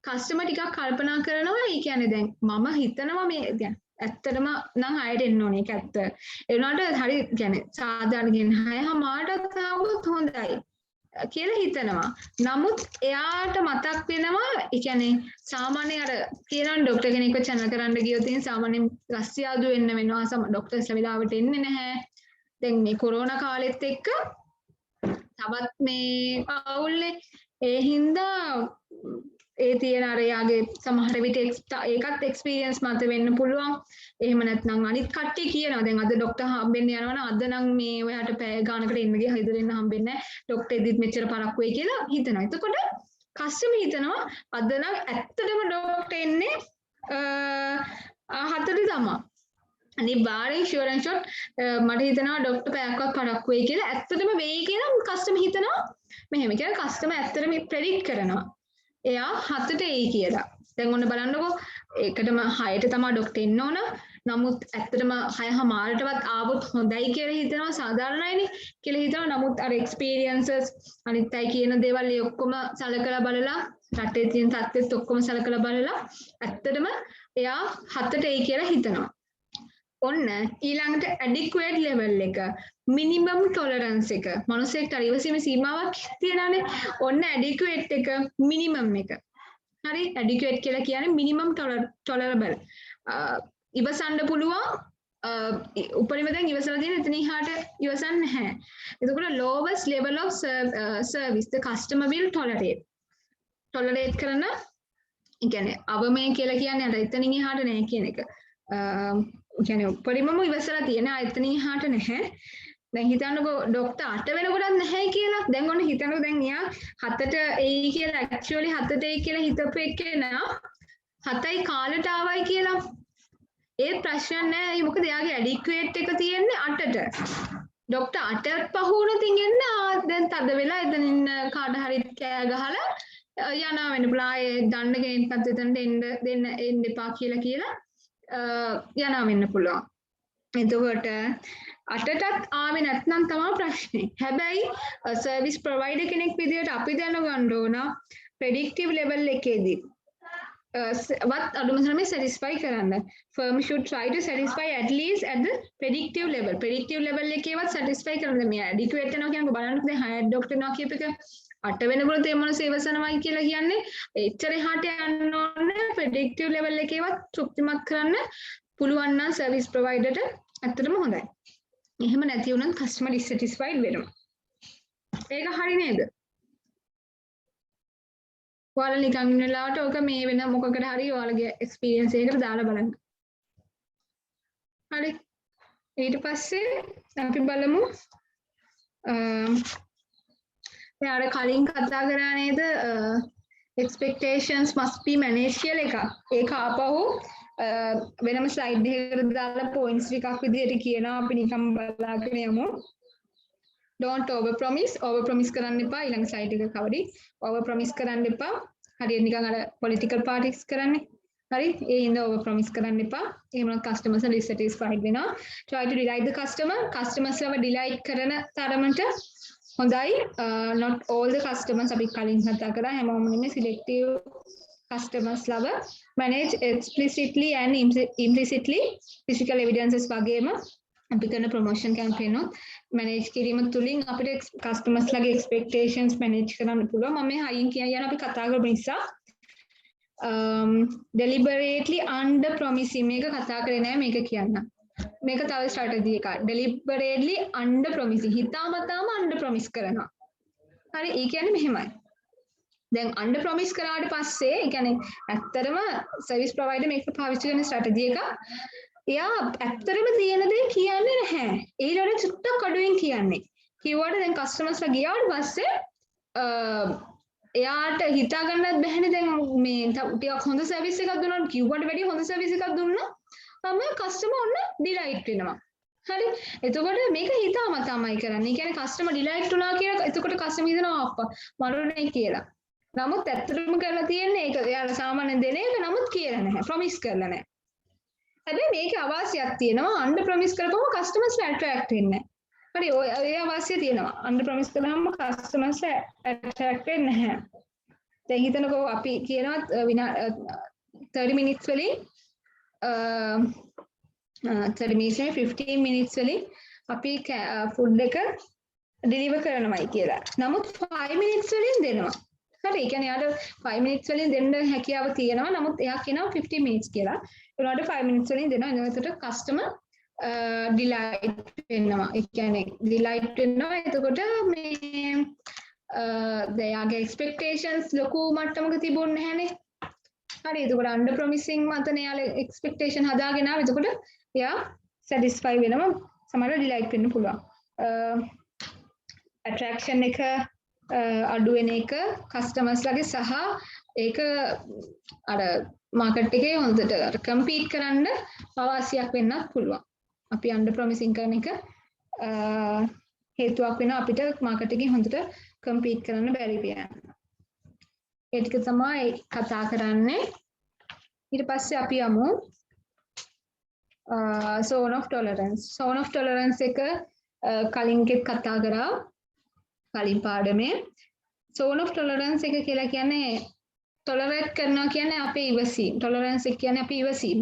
කස්ටමර් ටිකක් කල්පනා කරනවා. ඒ කියන්නේ දැන් මම හිතනවා මේ දැන් ඇත්තටම නම් හයට එන්න ඕනේ ඒක ඇත්ත. ඒ වුණාට හරි කියන්නේ සාධාරණ කියන්නේ 6:00ට ආවොත් හොඳයි කියලා හිතනවා. නමුත් එයාට මතක් වෙනවා ඒ කියන්නේ සාමාන්‍ය අර කියනවා ડોක්ටර් කෙනෙක්ව channel කරන්න ගියොත් ඉතින් සාමාන්‍යයෙන් රස්සියාදු වෙන්න වෙනවා. ડોක්ටර්ස්ලා වෙලාවට එන්නේ නැහැ. දැන් මේ කොරෝනා කාලෙත් එක්ක තවත් මේ අවුල්නේ. ඒ හින්දා ඒ තියෙන අර යාගේ සමහර විට ඒකත් එක්ස්පීරියන්ස් මත වෙන්න පුළුවන්. එහෙම නැත්නම් අනිත් කට්ටිය කියනවා දැන් අද ડોක්ටර් හම්බෙන්න යනවා නම් අද නම් මේ ඔයාට පැය ගානකට එන්න ගියා හිතර එන්න හම්බෙන්නේ නැහැ. ડોක්ටර් එදිත් මෙච්චර පරක් වෙයි කියලා හිතනවා. එතකොට කස්ටමර් හිතනවා අද නම් ඇත්තටම ડોක්ටර් එන්නේ 4ට තමයි. අනිවාර්යෙන් ෂුවර් ඇන්ඩ් ෂොට් මට හිතනවා ડોක්ටර් පැයක්වත් පරක් වෙයි කියලා. ඇත්තටම වෙයි කියලා කස්ටමර් හිතනවා. මෙහෙම කියලා කස්ටමර් ඇත්තටම ප්‍රෙඩික්ට් කරනවා. එයා 7ට එයි කියලා. දැන් ඔන්න බලන්නකෝ ඒකටම 6ට තමයි ડોක්ටර් එන්න ඕන. නමුත් ඇත්තටම 6:00ටවත් ආවොත් හොඳයි කියලා හිතනවා සාධාරණයිනේ කියලා හිතනවා. නමුත් අර එක්ස්පීරියන්සස් අනිත් අය කියන දේවල් ඒ ඔක්කොම සලකලා බලලා රටේ තියෙන තත්ත්වෙත් ඔක්කොම සලකලා බලලා ඇත්තටම එයා 7ට එයි කියලා හිතනවා. ඔන්න ඊළඟට ඇඩික්වේට් ලෙවල් එක මිනිමම් ටොලරන්ස් එක මනුස්සයෙක්ට ඉවසීම සීමාවක් තියෙනවානේ. ඔන්න ඇඩික්වේට් එක මිනිමම් එක. හරි ඇඩික්වේට් කියලා කියන්නේ මිනිමම් ටොලරබල්. ඉවසන්න පුළුවන් උපරිම දැන් ඉවසලා තියෙන එතන එහාට ඉවසන්නේ නැහැ. එතකොට lowest level of service the customer will tolerate. tolerate කරන ඒ කියන්නේ අවමය කියලා කියන්නේ අර එතනින් එහාට නැහැ කියන එක. කියන්නේ උපරිමම ඉවසලා තියෙන එතනින් එහාට නැහැ. දැන් හිතන්නකෝ ડોක්ටර් 8 වෙනකොටත් නැහැ කියලා. දැන් ඔන්න හිතන්නකෝ දැන් එයා 7ට එයි කියලා ඇක්චුවලි 7ට එයි කියලා හිතපු එකේනා 7යි කාලට ආවයි කියලා. ඒ ප්‍රශ්න නෑ. ඒ මොකද එයාගේ ඇඩික්වේට් එක තියෙන්නේ 8ට. ડોක්ටර් 8ට පහ වුණොත් ඉන්න දැන් තද වෙලා එතන ඉන්න කාට හරි කෑ ගහලා යනවා වෙන්න පුළුවන්. ආයේ දන්න කෙනෙක්වත් එතනට එන්න එපා කියලා යනවා වෙන්න පුළුවන්. එතකොට 8ටත් ආවේ නැත්නම් තමයි ප්‍රශ්නේ. හැබැයි සර්විස් ප්‍රොවයිඩර් කෙනෙක් විදිහට අපි දැනගන්න ඕන ප්‍රෙඩික්ටිව් ලෙවල් එකේදී what අඩුම තරමේ satisfy කරන්න. firm should try to satisfy at least at the predictive level. predictive level එකේවත් satisfy කරන්න. මේ adequate වෙනවා කියන්නේ බලන්න දැන් හයර් ડોක්ටර් නවා කියප එක 8 වෙනකොට ඒ මොනස ඉවසනවයි කියලා කියන්නේ එච්චර එහාට යන්න ඕනේ. predictive level එකේවත් තෘප්තිමත් කරන්න පුළුවන් නම් service provider ට ඇත්තටම හොඳයි. එහෙම නැති වුණොත් customer dissatisfied වෙනවා. ඒක හරි නේද? ඔයාලා නිකන් ඉන්න වෙලාවට ඔක මේ වෙන මොකකට හරි ඔයාලගේ එක්ස්පීරියන්ස් එකකට දාලා බලන්න. හරි. ඊට පස්සේ අපි බලමු දැන් අර කලින් කතා කරා නේද expectations must be managed කියලා එකක්. ඒක ආපහු වෙනම ස්ලයිඩ් එකකට දාලා පොයින්ට්ස් ටිකක් විදිහට කියනවා. අපි නිකන් බලාගෙන යමු. don't over promise කරන්න එපා. ඊළඟ ස්ලයිඩ් එක කවරි over promise කරන්න එපා. හරියට නිකන් අර political parties කරන්නේ. හරි ඒ හින්දා over promise කරන්න එපා. එහෙම නැත්නම් customers dissatisfied වෙනවා. try to delight the customers ලව delight කරන තරමට හොඳයි. not all the customers අපි කලින් කතා කරා හැමෝම නෙමෙයි selective customers ලව manage explicitly and implicitly physical evidences වගේම අපි කරන ප්‍රොමෝෂන් කැම්පේන් උත් මැනේජ් කිරීම තුලින් අපිට කස්ටමර්ස් ලගේ එක්ස්පෙක්ටේෂන්ස් මැනේජ් කරන්න පුළුවන්. මම මේ හයින් කියන අපි කතා කරපු නිසා deliberately under promising මේක කතා කරේ නෑ මේක කියන්න. මේක තව ස්ට්‍රැටජි එකක්. deliberately under promising හිතාමතාම under promise කරනවා. හරි ඒ කියන්නේ මෙහෙමයි. දැන් under promise කරාට පස්සේ ඒ කියන්නේ ඇත්තටම සර්විස් ප්‍රොවයිඩර් මේක පාවිච්චි කරන ස්ට්‍රැටජි එක එයා ඇත්තටම තියෙන දේ කියන්නේ නැහැ. ඊළඟට චුට්ටක් අඩුවෙන් කියන්නේ. කිව්වට දැන් කස්ටමර්ස්ලා ගියාට පස්සේ එයාට හිතා ගන්නත් බැහැනේ දැන් මේ ටිකක් හොඳ සර්විස් එකක් දුන්නා කිව්වට වැඩිය හොඳ සර්විස් එකක් දුන්නා තමයි කස්ටමර් ඔන්න ඩිලයිට් වෙනවා. හරි. එතකොට මේක හිතාමතාමයි කරන්නේ. ඒ කියන්නේ කස්ටමර් ඩිලයිට් වුණා කියලා එතකොට කස්ටමර් හිතනවා අප්පා මරුනේ කියලා. නමුත් ඇත්තටම කරලා තියෙන්නේ ඒක එයාලා සාමාන්‍යයෙන් දෙන එක නමුත් කියලා නැහැ. ප්‍රොමිස් කරලා නැහැ. හැබැයි මේකේ අවාසියක් තියෙනවා අන්ඩර් ප්‍රොමිස් කරපුවම කස්ටමර්ස්ලා ඇට්‍රැක්ට් වෙන්නේ නැහැ. හරි ඔය අවාසිය තියෙනවා. අන්ඩර් ප්‍රොමිස් කළාම කස්ටමර්ස්ලා ඇට්‍රැක්ට් වෙන්නේ නැහැ. දැන් හිතනකෝ අපි කියනවා 30 minutes වලින් 30 minutes 15 minutes වලින් අපි ෆුඩ් එක ඩෙලිවර් කරනවායි කියලා. නමුත් 5 minutes වලින් දෙනවා. හරි. ඒ කියන්නේ යාට 5 minutes වලින් දෙන්න හැකියාව තියෙනවා. නමුත් එයා කියනවා 15 minutes කියලා. ඒනොට 5 minutes වලින් දෙනවා. එතකොට කස්ටමර් ඩිලයිට් වෙනවා. ඒ කියන්නේ ඩිලයිට් වෙනවා. එතකොට මේ එයාගේ එක්ස්පෙක්ටේෂන්ස් ලොකු මට්ටමක තිබුණ නැහැනේ. හරි. එතකොට අන්ඩර් ප්‍රොමිසිං මතනේ යාලා එක්ස්පෙක්ටේෂන් හදාගෙන ආව. එතකොට එයා සැටිස්ෆයි වෙනවා. සමහරව ඩිලයිට් වෙන්න පුළුවන්. ඇට්‍රැක්ෂන් එක අඩු වෙන එක කස්ටමර්ස්ලාගේ සහ ඒක අර මාකට් එකේ හොඳට කම්පීට් කරන්න අවශ්‍යයක් වෙන්නත් පුළුවන්. අපි අන්ඩර් ප්‍රොමිසිං කරන එක හේතුවක් වෙනවා අපිට මාකට් එකේ හොඳට කම්පීට් කරන්න බැරි වෙනවා. ඒ ටික තමයි කතා කරන්නේ. ඊට පස්සේ අපි යමු zone of tolerance. zone of tolerance එක කලින්කෙත් කතා කරා. කලින් පාඩමේ zone of tolerance එක කියලා කියන්නේ tolerate කරනවා කියන්නේ අපේ ඉවසීම. tolerance එක කියන්නේ අපේ ඉවසීම.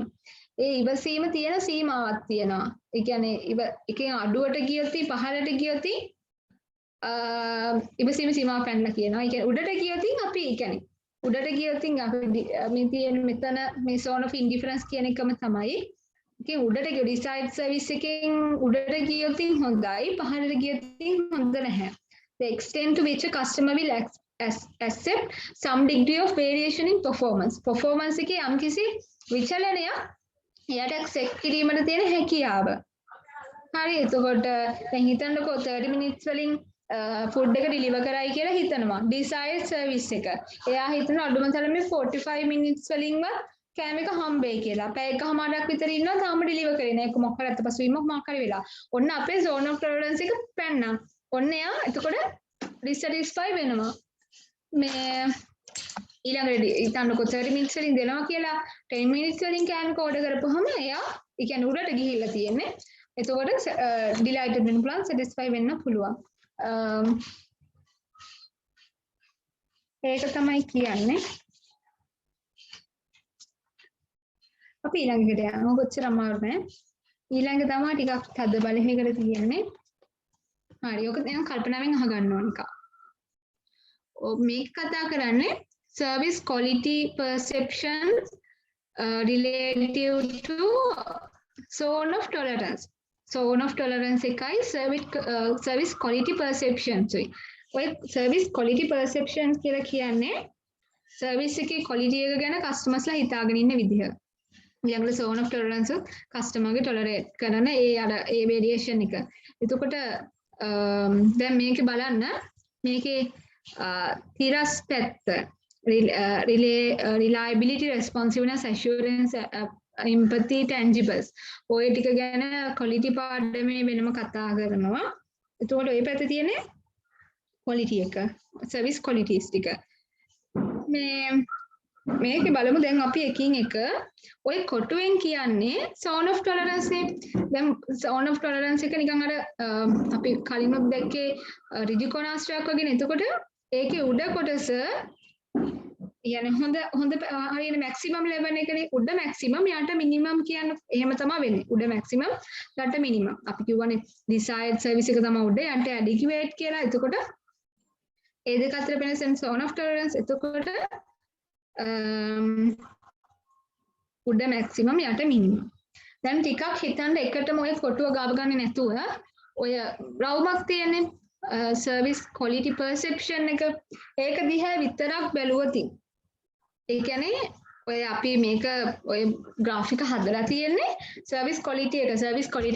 ඒ ඉවසීම තියෙන සීමාවක් තියෙනවා. ඒ කියන්නේ එකෙන් අඩුවට ගියොත් පහළට ගියොත් ඉවසීම සීමාව පැනලා කියනවා. ඒ කියන්නේ උඩට ගියොත් අපි ඒ කියන්නේ උඩට ගියොත් අපි මේ තියෙන මෙතන මේ zone of indifference කියන එකම තමයි. ඒකේ උඩට ගිය desired service එකෙන් උඩට ගියොත් හොඳයි පහළට ගියොත් හොඳ නැහැ. The extent to which a customer will accept some degree of variation in performance. Performance එකේ යම්කිසි විචලනයක් එයාට accept කිරීමට තියෙන හැකියාව. හරි. එතකොට දැන් හිතන්නකෝ 30 minutes වලින් ෆුඩ් එක ඩිලිවර් කරයි කියලා හිතනවා. desired service එක. එයා හිතන අඩුම තරමේ 45 minutes වලින්වත් කෑම එක හම්බෙයි කියලා. පැය එකමාරක් විතර ඉන්නවා තාම ඩිලිවර් කරේ නෑ. ඒක මොකක්ද අතපසුවීමක් මොකක් හරි වෙලා. ඔන්න අපේ zone of tolerance එක පැන්නා. ඔන්න එයා එතකොට ඩිසැටිස්ෆයි වෙනවා. මේ ඊළඟට හිතන්නකෝ 30 minutes වලින් දෙනවා කියලා 10 minutes වලින් කෑම එක ඕඩර් කරපුවහම එයා ඒ කියන්නේ උඩට ගිහිල්ලා තියෙන්නේ. එතකොට ඩිලයිටඩ් වෙන්න පුළුවන්, සැටිස්ෆයි වෙන්න පුළුවන්. ඒක තමයි කියන්නේ. අපි ඊළඟට යනවා. කොච්චර අමාරු නෑ. ඊළඟ තමයි ටිකක් තද බලයකට තියෙන්නේ. හරි. ඔක දැන් කල්පනාවෙන් අහගන්න ඕන එක. මේක කතා කරන්නේ service quality perceptions relative to zone of tolerance. zone of tolerance එකයි service quality perceptions උයි. ඔය service quality perceptions කියලා කියන්නේ service එකේ quality එක ගැන customers ලා හිතාගෙන ඉන්න විදිහ. ඊළඟට zone of tolerance customer ගේ tolerate කරන ඒ variation එක. එතකොට දැන් මේක බලන්න මේකේ තිරස් පැත්ත reliability responsiveness assurance empathy tangibles ඔය ටික ගැන quality පාඩමේ වෙනම කතා කරනවා. එතකොට ඔය පැත්තේ තියෙන්නේ quality එක service qualities ටික. මේකේ බලමු දැන් අපි එකින් එක ඔය කොටුවෙන් කියන්නේ zone of tolerance නේ. දැන් zone of tolerance එක නිකන් අර අපි කලිනුත් දැක්කේ රිජු කොනාස්ට්‍රයක් වගේ නේ. එතකොට ඒකේ උඩ කොටස يعني හොඳ හරියට මැක්සිමම් ලෙවල් එකනේ උඩ මැක්සිමම් යට මිනිමම් කියන එහෙම තමයි වෙන්නේ. උඩ මැක්සිමම් යට මිනිමම්. අපි කියවනේ desired service එක තමයි උඩ යට adequate කියලා. එතකොට ඒ දෙක අතර වෙනස zone of tolerance. එතකොට උඩ මැක්සිමම් යට මිනිමම්. දැන් ටිකක් හිතන්න එකටම ඔය කොටුව ගාව ගන්න නැතුව ඔය රවුමක් තියෙන්නේ service quality perception එක ඒක දිහා විතරක් බැලුවොත් ඒ කියන්නේ ඔය අපි මේක ඔය graphic හදලා තියෙන්නේ service quality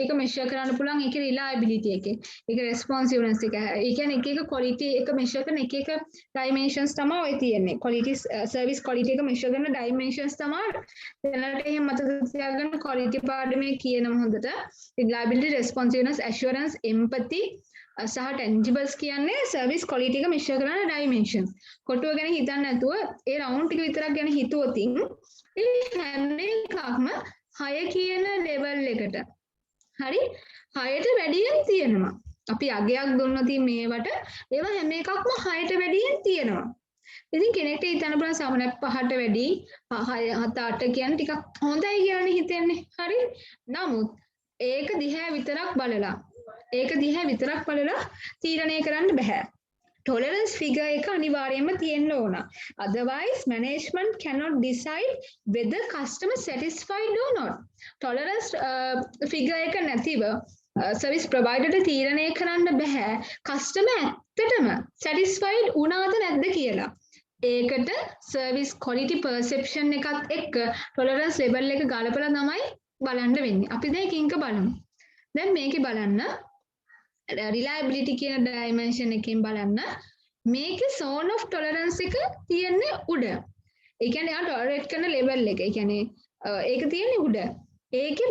එක measure කරන්න පුළුවන් ඒකේ reliability එකේ ඒකේ responsiveness එක ඒ කියන්නේ එක quality එක measure කරන එක dimensions තමයි ඔය තියෙන්නේ quality service quality එක measure කරන dimensions තමයි දැනට එහෙම මතක තියාගන්න quality part මේ කියනම හොඳට reliability responsiveness assurance empathy සහ tangibles කියන්නේ service quality එක measure කරන dimensions. කොටුව ගැන හිතන්න නැතුව ඒ round ටික විතරක් ගැන හිතුවොත් ඒ හැම එකක්ම 6 කියන level එකට. හරි? 6ට වැඩියෙන් තියෙනවා. අපි අගයක් දුන්නොත් මේවට ඒවා හැම එකක්ම 6ට වැඩියෙන් තියෙනවා. ඉතින් කෙනෙක්ට හිතන්න පුළුවන් සාමාන්‍යයෙන් 5ට වැඩි 6 7 8 කියන්නේ ටිකක් හොඳයි කියලානේ හිතෙන්නේ. හරි? නමුත් ඒක දිහා විතරක් බලලා තීරණය කරන්න බෑ. Tolerance figure එක අනිවාර්යයෙන්ම තියෙන්න ඕන. Otherwise management cannot decide whether customer satisfied or not. Tolerance figure එක නැතිව service provider තීරණය කරන්න බෑ customer ඇත්තටම satisfied වුණාද නැද්ද කියලා. ඒකට service quality perception එකත් එක්ක tolerance level එක ගලපලා තමයි බලන්න වෙන්නේ. අපි දැන් එකක බලමු. දැන් මේකේ බලන්න reliability කියන dimension එකෙන් බලන්න මේකේ zone of tolerance එක තියෙන්නේ උඩ. ඒ කියන්නේ ආ tolerate කරන level එක. ඒ කියන්නේ ඒක තියෙන්නේ උඩ. ඒකේ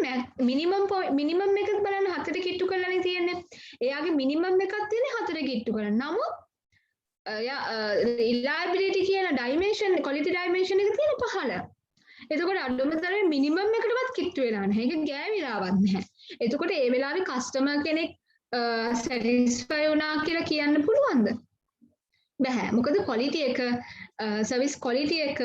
minimum එකක් බලන්න 4ට කිට්ටු කරලානේ තියෙන්නේ. එයාගේ minimum එකක් තියෙන්නේ 4ට කිට්ටු කරලා. නමුත් reliability කියන dimension quality dimension එක තියෙන්නේ 15. එතකොට අඩුම තරමේ minimum එකටවත් කිට්ටු වෙලා නැහැ. ඒක ගෑවිලාවත් නැහැ. එතකොට ඒ වෙලාවේ customer කෙනෙක් satisfy වුණා කියලා කියන්න පුළුවන්ද? බෑ. මොකද quality එක service quality එක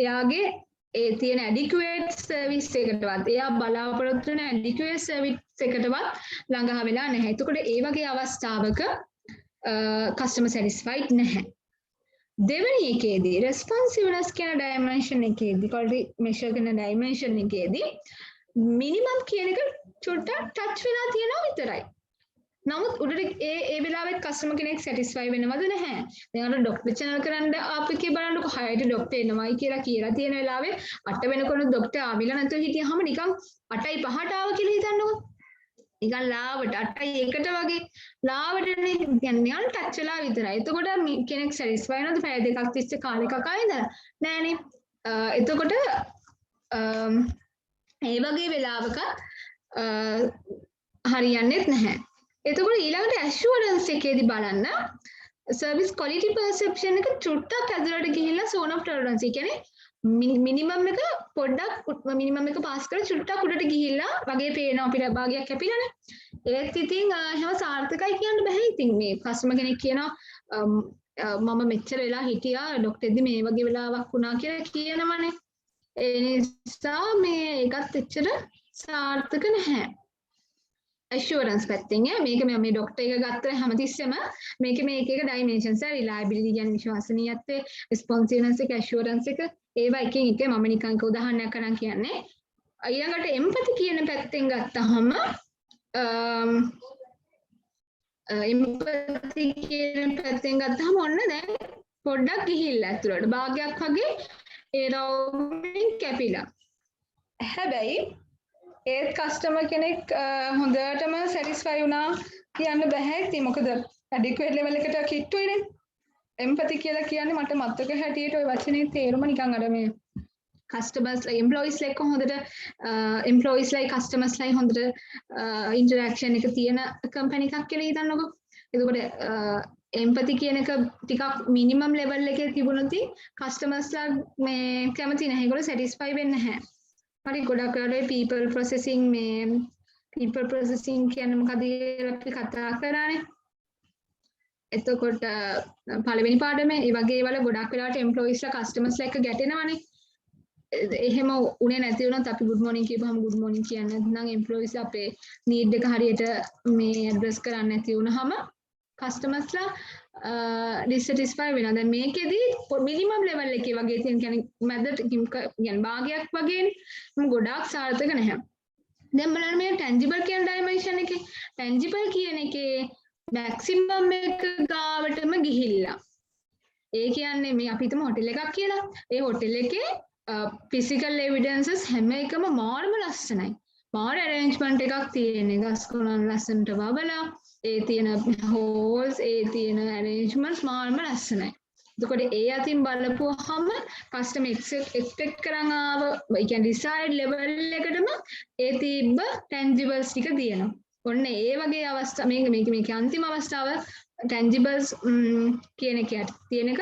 එයාගේ ඒ තියෙන adequate service එකටවත් එයා බලාපොරොත්තු වෙන adequate service එකටවත් ළඟා වෙලා නැහැ. එතකොට ඒ වගේ අවස්ථාවක customer satisfied නැහැ. දෙවෙනි එකේදී responsiveness කියන dimension එකේදී quality measure කරන dimension එකේදී minimum කියන එක චුට්ටක් touch වෙලා තියෙනවා විතරයි. නමුත් උඩට ඒ වෙලාවෙත් කස්ටමර් කෙනෙක් සැටිස්ෆයි වෙනවද නැහැ. දැන් අර ડોක්ටර් channel කරන්න ආපිකේ බලන්නකො 6ට ડોක්ටර් එනවයි කියලා තියෙන වෙලාවේ 8 වෙනකොට ડોක්ටර් ආවිලා නැතුව හිටියාම නිකන් 8යි 5ට ආව කියලා හිතන්නකො. නිකන් ලාවට 8යි 1ට වගේ ලාවටනේ කියන්නේ නිකන් ටච් වෙලා විතරයි. එතකොට කෙනෙක් සැටිස්ෆයි වෙනවද? පැය දෙකක් තිස්සේ කාලෙකක් ආවින්දලා නෑනේ. එතකොට ඒ වගේ වෙලාවක හරියන්නේත් නැහැ. එතකොට ඊළඟට assurance එකේදී බලන්න service quality perception එක චුට්ටක් ඇතුළට ගිහිල්ලා zone of tolerance කියන්නේ minimum එක පොඩ්ඩක් minimum එක පාස් කරලා චුට්ටක් උඩට ගිහිල්ලා වගේ පේනවා අපිට භාගයක් කැපිලානේ. ඒත් ඉතින් එහෙම සාර්ථකයි කියන්න බෑ. ඉතින් මේ customer කෙනෙක් කියනවා මම මෙච්චර වෙලා හිටියා ડોක්ටර්දි මේ වගේ වෙලාවක් වුණා කියලා කියනවනේ. ඒ නිසා මේ ඒකත් එච්චර සාර්ථක නැහැ. assurance පැත්තෙන් මේක මේ ડોක්ටර් එක ගත්ත හැමතිස්සෙම මේකේ මේක එක dimensions reliability කියන්නේ විශ්වසනීයත්වය responsiveness එක assurance එක ඒවා එකින් එක මම නිකන් උදාහරණයක් කරන් කියන්නේ ඊළඟට empathy කියන පැත්තෙන් ගත්තහම empathy කියන පැත්තෙන් ගත්තහම ඔන්න දැන් පොඩ්ඩක් ගිහිල්ලා ඇතුළට භාගයක් වගේ ඒ රවුමින් කැපිලා හැබැයි ඒත් කස්ටමර් කෙනෙක් හොඳටම සැටිස්ෆයි වුණා කියන්න බෑ. ඉතින් මොකද ඇඩික්වේට් ලෙවල් එකට කිට්ටුයිනේ. එම්පැති කියලා කියන්නේ මට මතක හැටියට ওই වචනේ තේරුම නිකන් අර මේ කස්ටමර්ස්ලා එම්ප්ලොයිස්ලා එක්ක හොඳට එම්ප්ලොයිස්ලා කස්ටමර්ස්ලා හොඳට ඉන්ටරැක්ෂන් එක තියෙන කම්පැනි එකක් කියලා හිතන්නකෝ. එතකොට එම්පැති කියන එක ටිකක් මිනිමම් ලෙවල් එකේ තිබුණොත් කස්ටමර්ස්ලා මේ කැමති නැහැ. ඒගොල්ලෝ සැටිස්ෆයි වෙන්නේ නැහැ. හරි ගොඩක් වෙලාවට people processing කියන්නේ මොකද අපි කතා කරානේ. එතකොට පළවෙනි පාඩමේ ඒ වගේ ඒවල ගොඩක් වෙලාවට එම්ප්ලොයිස්ලා කස්ටමර්ස්ලා එක්ක ගැටෙනවනේ. එහෙම උනේ නැති වුණත් අපි good morning කියපුවම good morning කියන්නේ නැත්නම් එම්ප්ලොයිස් අපේ නීඩ් එක හරියට මේ ඇඩ්‍රස් කරන්නේ නැති වුණාම කස්ටමර්ස්ලා ඩිසැටිස්ෆයි වෙනවා. දැන් මේකෙදි මිනිමම් ලෙවල් එකේ වගේ තියෙන කියන්නේ මැදට කියන්නේ භාගයක් වගේනේ. ගොඩාක් සාර්ථක නැහැ. දැන් බලන්න මේ ටැන්ජිබල් කියන ඩයිමන්ෂන් එකේ ටැන්ජිබල් කියන එකේ මැක්සිමම් එක ගාවටම ගිහිල්ලා. ඒ කියන්නේ මේ අපි හිතමු හොටෙල් එකක් කියලා. ඒ හොටෙල් එකේ physical evidences හැම එකම මාර්ම ලස්සනයි. මාර arrangement එකක් තියෙන්නේ. ගස් කොළන් ලස්සනට වවලා, ඒ තියෙන holes, ඒ තියෙන arrangements මාර්ම ලස්සනයි. එතකොට ඒ අතින් බලපුවහම customer expect කරන් ආව, ඒ කියන්නේ desired level එකටම ඒ තිබ්බ tangibles ටික තියෙනවා. ඔන්න ඒ වගේ අවස්ථා මේක අන්තිම අවස්ථාව tangibles කියන එකට තියෙන එක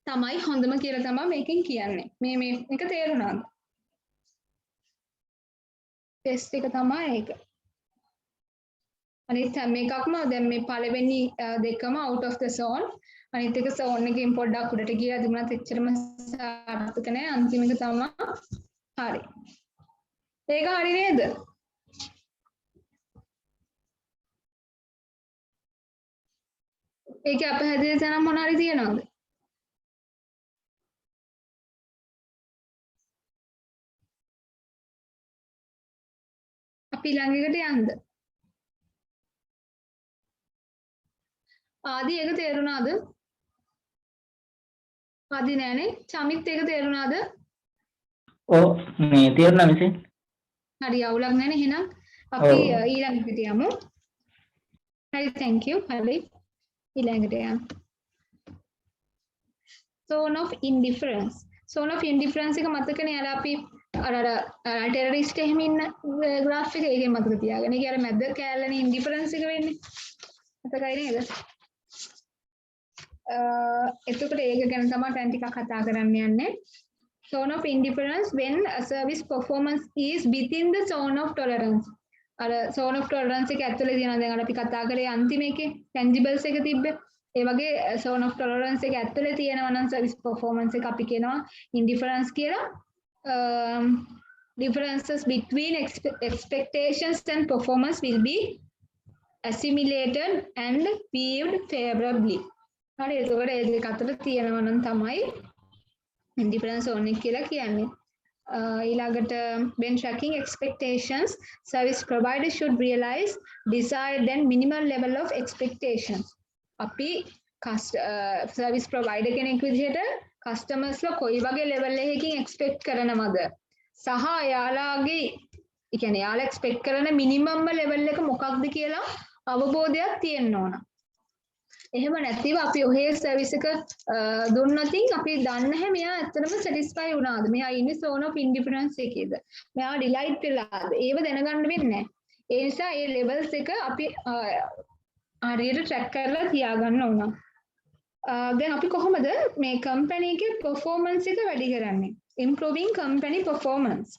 තමයි හොඳම කියලා තමයි මේකෙන් කියන්නේ. මේ එක තේරුණාද? ටෙස්ට් එක තමයි ඒක. අනිත් හැම එකක්ම දැන් මේ පළවෙනි දෙකම out of the zone. අනිත් එක zone එකකින් පොඩ්ඩක් උඩට ගියා තිබුණත් එච්චරම සාර්ථක නැහැ. අන්තිම එක තමයි හරි. ඒක හරි නේද? ඒකේ අපහැදිලි තැන මොන හරි තියනවද? අපි ළඟකට යන්න. ආදි ඒක තේරුණාද? ආදි නෑනේ. චමිත් ඒක තේරුණාද? ඔව් මේ තේරුණා මිසින්. හරි අවුලක් නෑනේ එහෙනම් අපි ඊළඟට යමු. හරි thank you. හරි ඊළඟට යමු. Zone of indifference. Zone of indifference එක මතකනේ අර අපි අර ටෙරරිස්ට් එහෙම ඉන්න graph එක ඒකෙන් මතක තියාගන්න. ඒක අර මැද කෑල්ලනේ indifference එක වෙන්නේ. මතකයි නේද? එතකොට ඒක ගැන තමයි දැන් ටිකක් කතා කරන්න යන්නේ. Zone of indifference when a service performance is within the zone of tolerance. අර zone of tolerance එක ඇතුලේ තියෙනවා. දැන් අපි කතා කරේ අන්තිම එකේ tangibles එක තිබ්බේ. ඒ වගේ zone of tolerance එක ඇතුලේ තියෙනවා නම් service performance එක අපි කියනවා indifference කියලා. Differences between expectations and performance will be assimilated and viewed favorably. හරි එතකොට ඒ දෙක අතර තියෙනවා නම් තමයි indifference zone එක කියලා කියන්නේ. ඊළඟට when tracking expectations, service provider should realize desired and minimal level of expectations. අපි service provider කෙනෙක් විදිහට customers ලා කොයි වගේ level එකකින් expect කරනවද සහ යාළුවාගේ ඒ කියන්නේ යාළුවා expect කරන minimum level එක මොකක්ද කියලා අවබෝධයක් තියෙන්න ඕන. එහෙම නැතිව අපි ඔහේ සර්විස් එක දුන්නොතින් අපි දන්නේ නැහැ මෙයා ඇත්තටම සැටිස්ෆයි වුණාද, මෙයා ඉන්නේ zone of indifference එකේද, මෙයා ඩිලයිට් වෙලාද, ඒව දැනගන්න වෙන්නේ නැහැ. ඒ නිසා මේ levels එක අපි හරියට track කරලා තියාගන්න ඕන. දැන් අපි කොහොමද මේ company එකේ performance එක වැඩි කරන්නේ? improving company performance.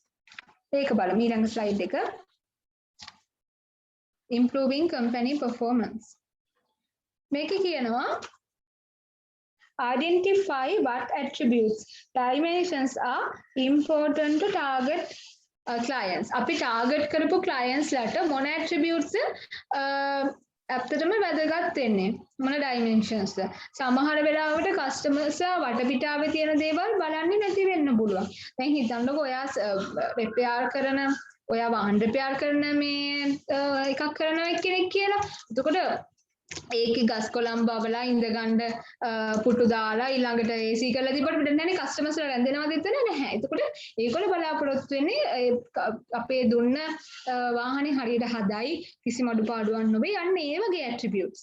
ඒක බලමු ඊළඟ slide එක. improving company performance. මේක කියනවා identify what attributes dimensions are important to target clients. අපි target කරපු clients ලට මොන attributes ඇත්තටම වැදගත් වෙන්නේ මොන dimensions ද? සමහර වෙලාවට customers වටපිටාවේ තියෙන දේවල් බලන්නේ නැති වෙන්න පුළුවන්. දැන් හිතන්නකෝ ඔයා repair කරන ඔයා වාහන repair කරන මේ එකක් කරන කෙනෙක් කියලා. එතකොට ඒකේ ගස් කොළන් බබලා ඉඳගන්න පුටු දාලා ඊළඟට AC කරලා තිබ්බට වැඩක් නැහැ නේ. කස්ටමර්ස්ලා රැඳෙනවද එතන? නැහැ. එතකොට ඒගොල්ලෝ බලාපොරොත්තු වෙන්නේ අපේ දුන්න වාහනේ හරියට හදයි, කිසිම අඩුපාඩුවක් නොවේ. යන්නේ ඒ වගේ ඇට්‍රිබියුට්ස්.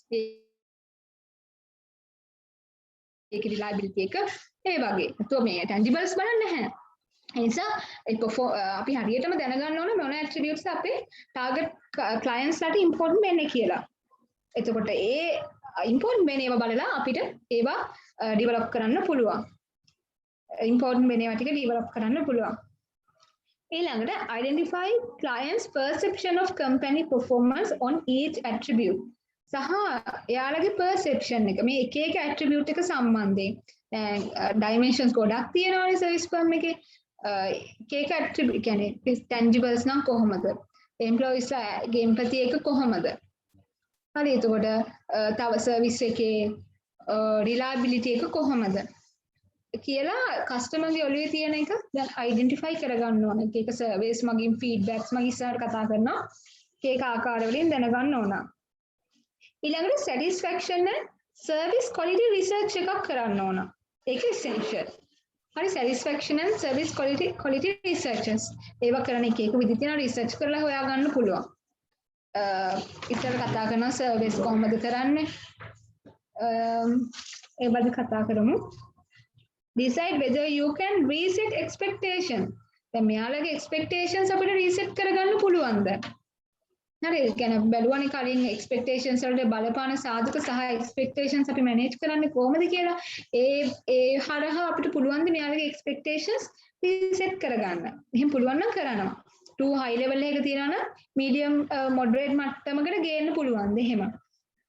ඒකේ රිලයබිලිටි එක ඒ වගේ. ඒතෝ මේ ටැන්ජිබල්ස් බලන්නේ නැහැ. ඒ නිසා අපි හරියටම දැනගන්න ඕනේ මොන ඇට්‍රිබියුට්ස් අපේ ටාගට් ක්ලයන්ට්ස් ලට ඉම්පෝර්ටන්ට් වෙන්නේ කියලා. එතකොට ඒ ඉම්පෝර්ටන්ට් වෙන ඒවා බලලා අපිට ඒවා ඩෙවලොප් කරන්න පුළුවන්. ඉම්පෝර්ටන්ට් වෙන ඒවා ටික ඩෙවලොප් කරන්න පුළුවන්. ඊළඟට identify clients perception of company performance on each attribute. සහ එයාලගේ perception එක මේ එක එක attribute එක සම්බන්ධයෙන් dimensions ගොඩක් තියෙනවානේ service firm එකේ එක එක attribute කියන්නේ tangibles නම් කොහොමද employees ලාගේ empathy එක කොහොමද හරි එතකොට තව service එකේ reliability එක කොහොමද කියලා කස්ටමර්ගේ ඔළුවේ තියෙන එක දැන් අයිඩෙන්ටිෆයි කරගන්න ඕන එක එක සර්වේස් මගින් ෆීඩ්බැක්ස් මගින් ඉස්සරහට කතා කරනවා එක එක ආකාරවලින් දැනගන්න ඕන ඊළඟට satisfaction and service quality research එකක් කරන්න ඕන ඒක essential හරි satisfaction and service quality researches ඒවා කරන එක එක විදිහට තියෙනවා රිසර්ච් කරලා හොයාගන්න පුළුවන් ඉතින් කතා කරන සර්විස් කොහොමද කරන්නේ ඒ බඳු කතා කරමු decide whether you can reset expectation දැන් මෙයාලගේ expectations අපිට reset කරගන්න පුළුවන්ද හරි ඒ කියන්නේ බැලුවානේ කලින් expectations වලට බලපාන සාධක සහ expectations අපි manage කරන්නේ කොහොමද කියලා ඒ හරහා අපිට පුළුවන් ද මෙයාලගේ expectations reset කරගන්න එහෙනම් පුළුවන් නම් කරනවා too high level එකක තියනවා නම් medium moderate මට්ටමකට ගේන්න පුළුවන්ද එහෙම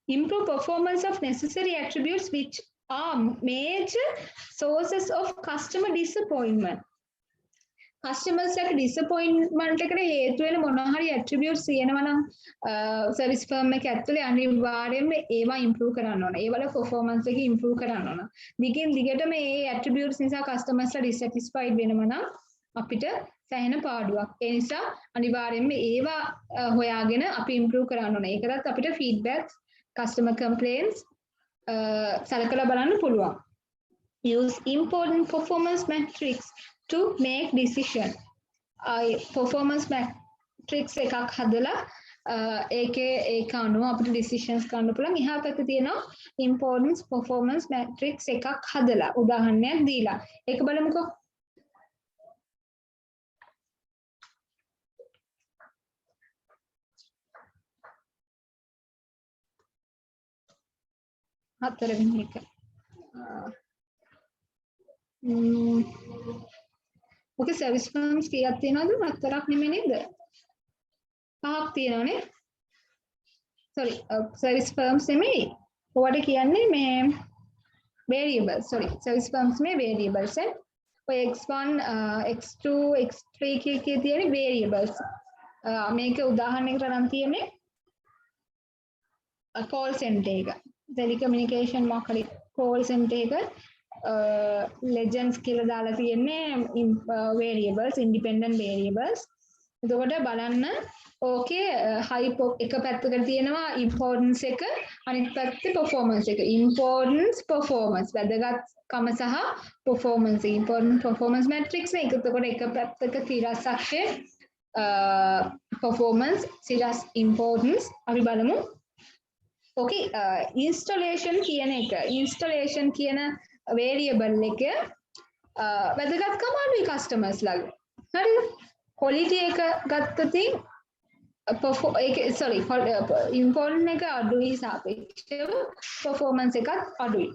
improve performance of necessary attributes which are major sources of customer disappointment customers එක disappointment එකට හේතු වෙන මොනවා හරි attributes තියෙනවා නම් service firm එක ඇතුලේ අනිවාර්යයෙන්ම ඒවා improve කරන්න ඕන. ඒවල performance එක improve කරන්න ඕන. දිගින් දිගටම මේ attributes නිසා customers ලා dissatisfied වෙනවා නම් අපිට සෑහෙන පාඩුවක්. ඒ නිසා අනිවාර්යයෙන්ම ඒවා හොයාගෙන අපි improve කරන්න ඕන. ඒකටත් අපිට feedback, customer complaints සලකලා බලන්න පුළුවන්. Use important performance metrics to make decision. Performance metrics එකක් හදලා ඒකේ ඒක අනුව අපිට decisions ගන්න පුළුවන්. එහා පැත්තේ තියෙනවා important performance metrics එකක් හදලා උදාහරණයක් දීලා. ඒක බලමුකෝ. හතරවෙනි එක. ඔක සර්විස් ෆර්ම්ස් කීයක් තියෙනවද? හතරක් නෙමෙයි නේද? පහක් තියෙනවනේ. sorry සර්විස් ෆර්ම්ස් නෙමෙයි. ඔයාලට කියන්නේ මේ variables. sorry සර්විස් ෆර්ම්ස් මේ variables ඈ. ඔය x1 x2 x3 කී තියෙන variables. මේක උදාහරණයකට අරන් තියෙන්නේ call center එක. telecommunication මොකක්ද call center එක legends කියලා දාලා තියෙන්නේ variables independent variables එතකොට බලන්න ඕකේ high එක පැත්තකට තියෙනවා importance එක අනිත් පැත්තේ performance එක importance performance වැදගත්කම සහ performance important performance matrix එක එතකොට එක පැත්තක තිරසක්ෂේ performance සිරස් importance අපි බලමු ඕකේ installation කියන එක installation කියන variable එක වැදගත්කම අනුයි customers ලාගේ හරිද quality එක ගත්තොත් sorry important එක අඩුයි සාපේක්ෂව performance එකත් අඩුයි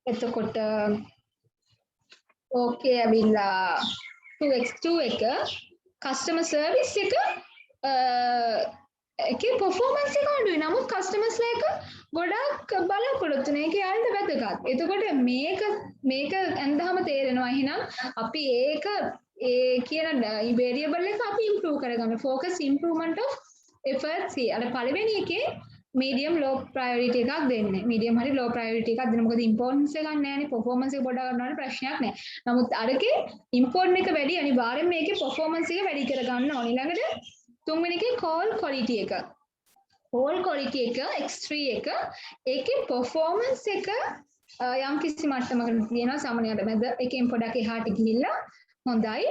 එතකොට ඕකේ ඇවිල්ලා 2x2 එක customer service එක ඒකේ performance එක අඩුයි නමුත් customers ලා එක ගොඩක් බලාපොරොත්තු වෙන එක යාළුවන්ට වැදගත්. එතකොට මේක ඇඳහම තේරෙනවා එහෙනම් අපි ඒක ඒ කියන variable එක අපි improve කරගන්න. focus improvement of efforts අර පළවෙනි එකේ medium low priority එකක් දෙන්නේ. medium හරි low priority එකක් දෙන්න. මොකද importance එකක් නැහැනේ performance එක පොඩ්ඩක් ගන්නවට ප්‍රශ්නයක් නැහැ. නමුත් අරකේ important එක වැඩි අනිවාර්යෙන් මේකේ performance එක වැඩි කරගන්න ඕනේ. ඊළඟට තුන්වෙනි එකේ call quality එක. call quality එක x3 එක ඒකේ performance එක යම් කිසි මට්ටමකට තියෙනවා සාමාන්‍යයෙන් මැද එකෙන් පොඩක් එහාට ගිහිල්ලා හොඳයි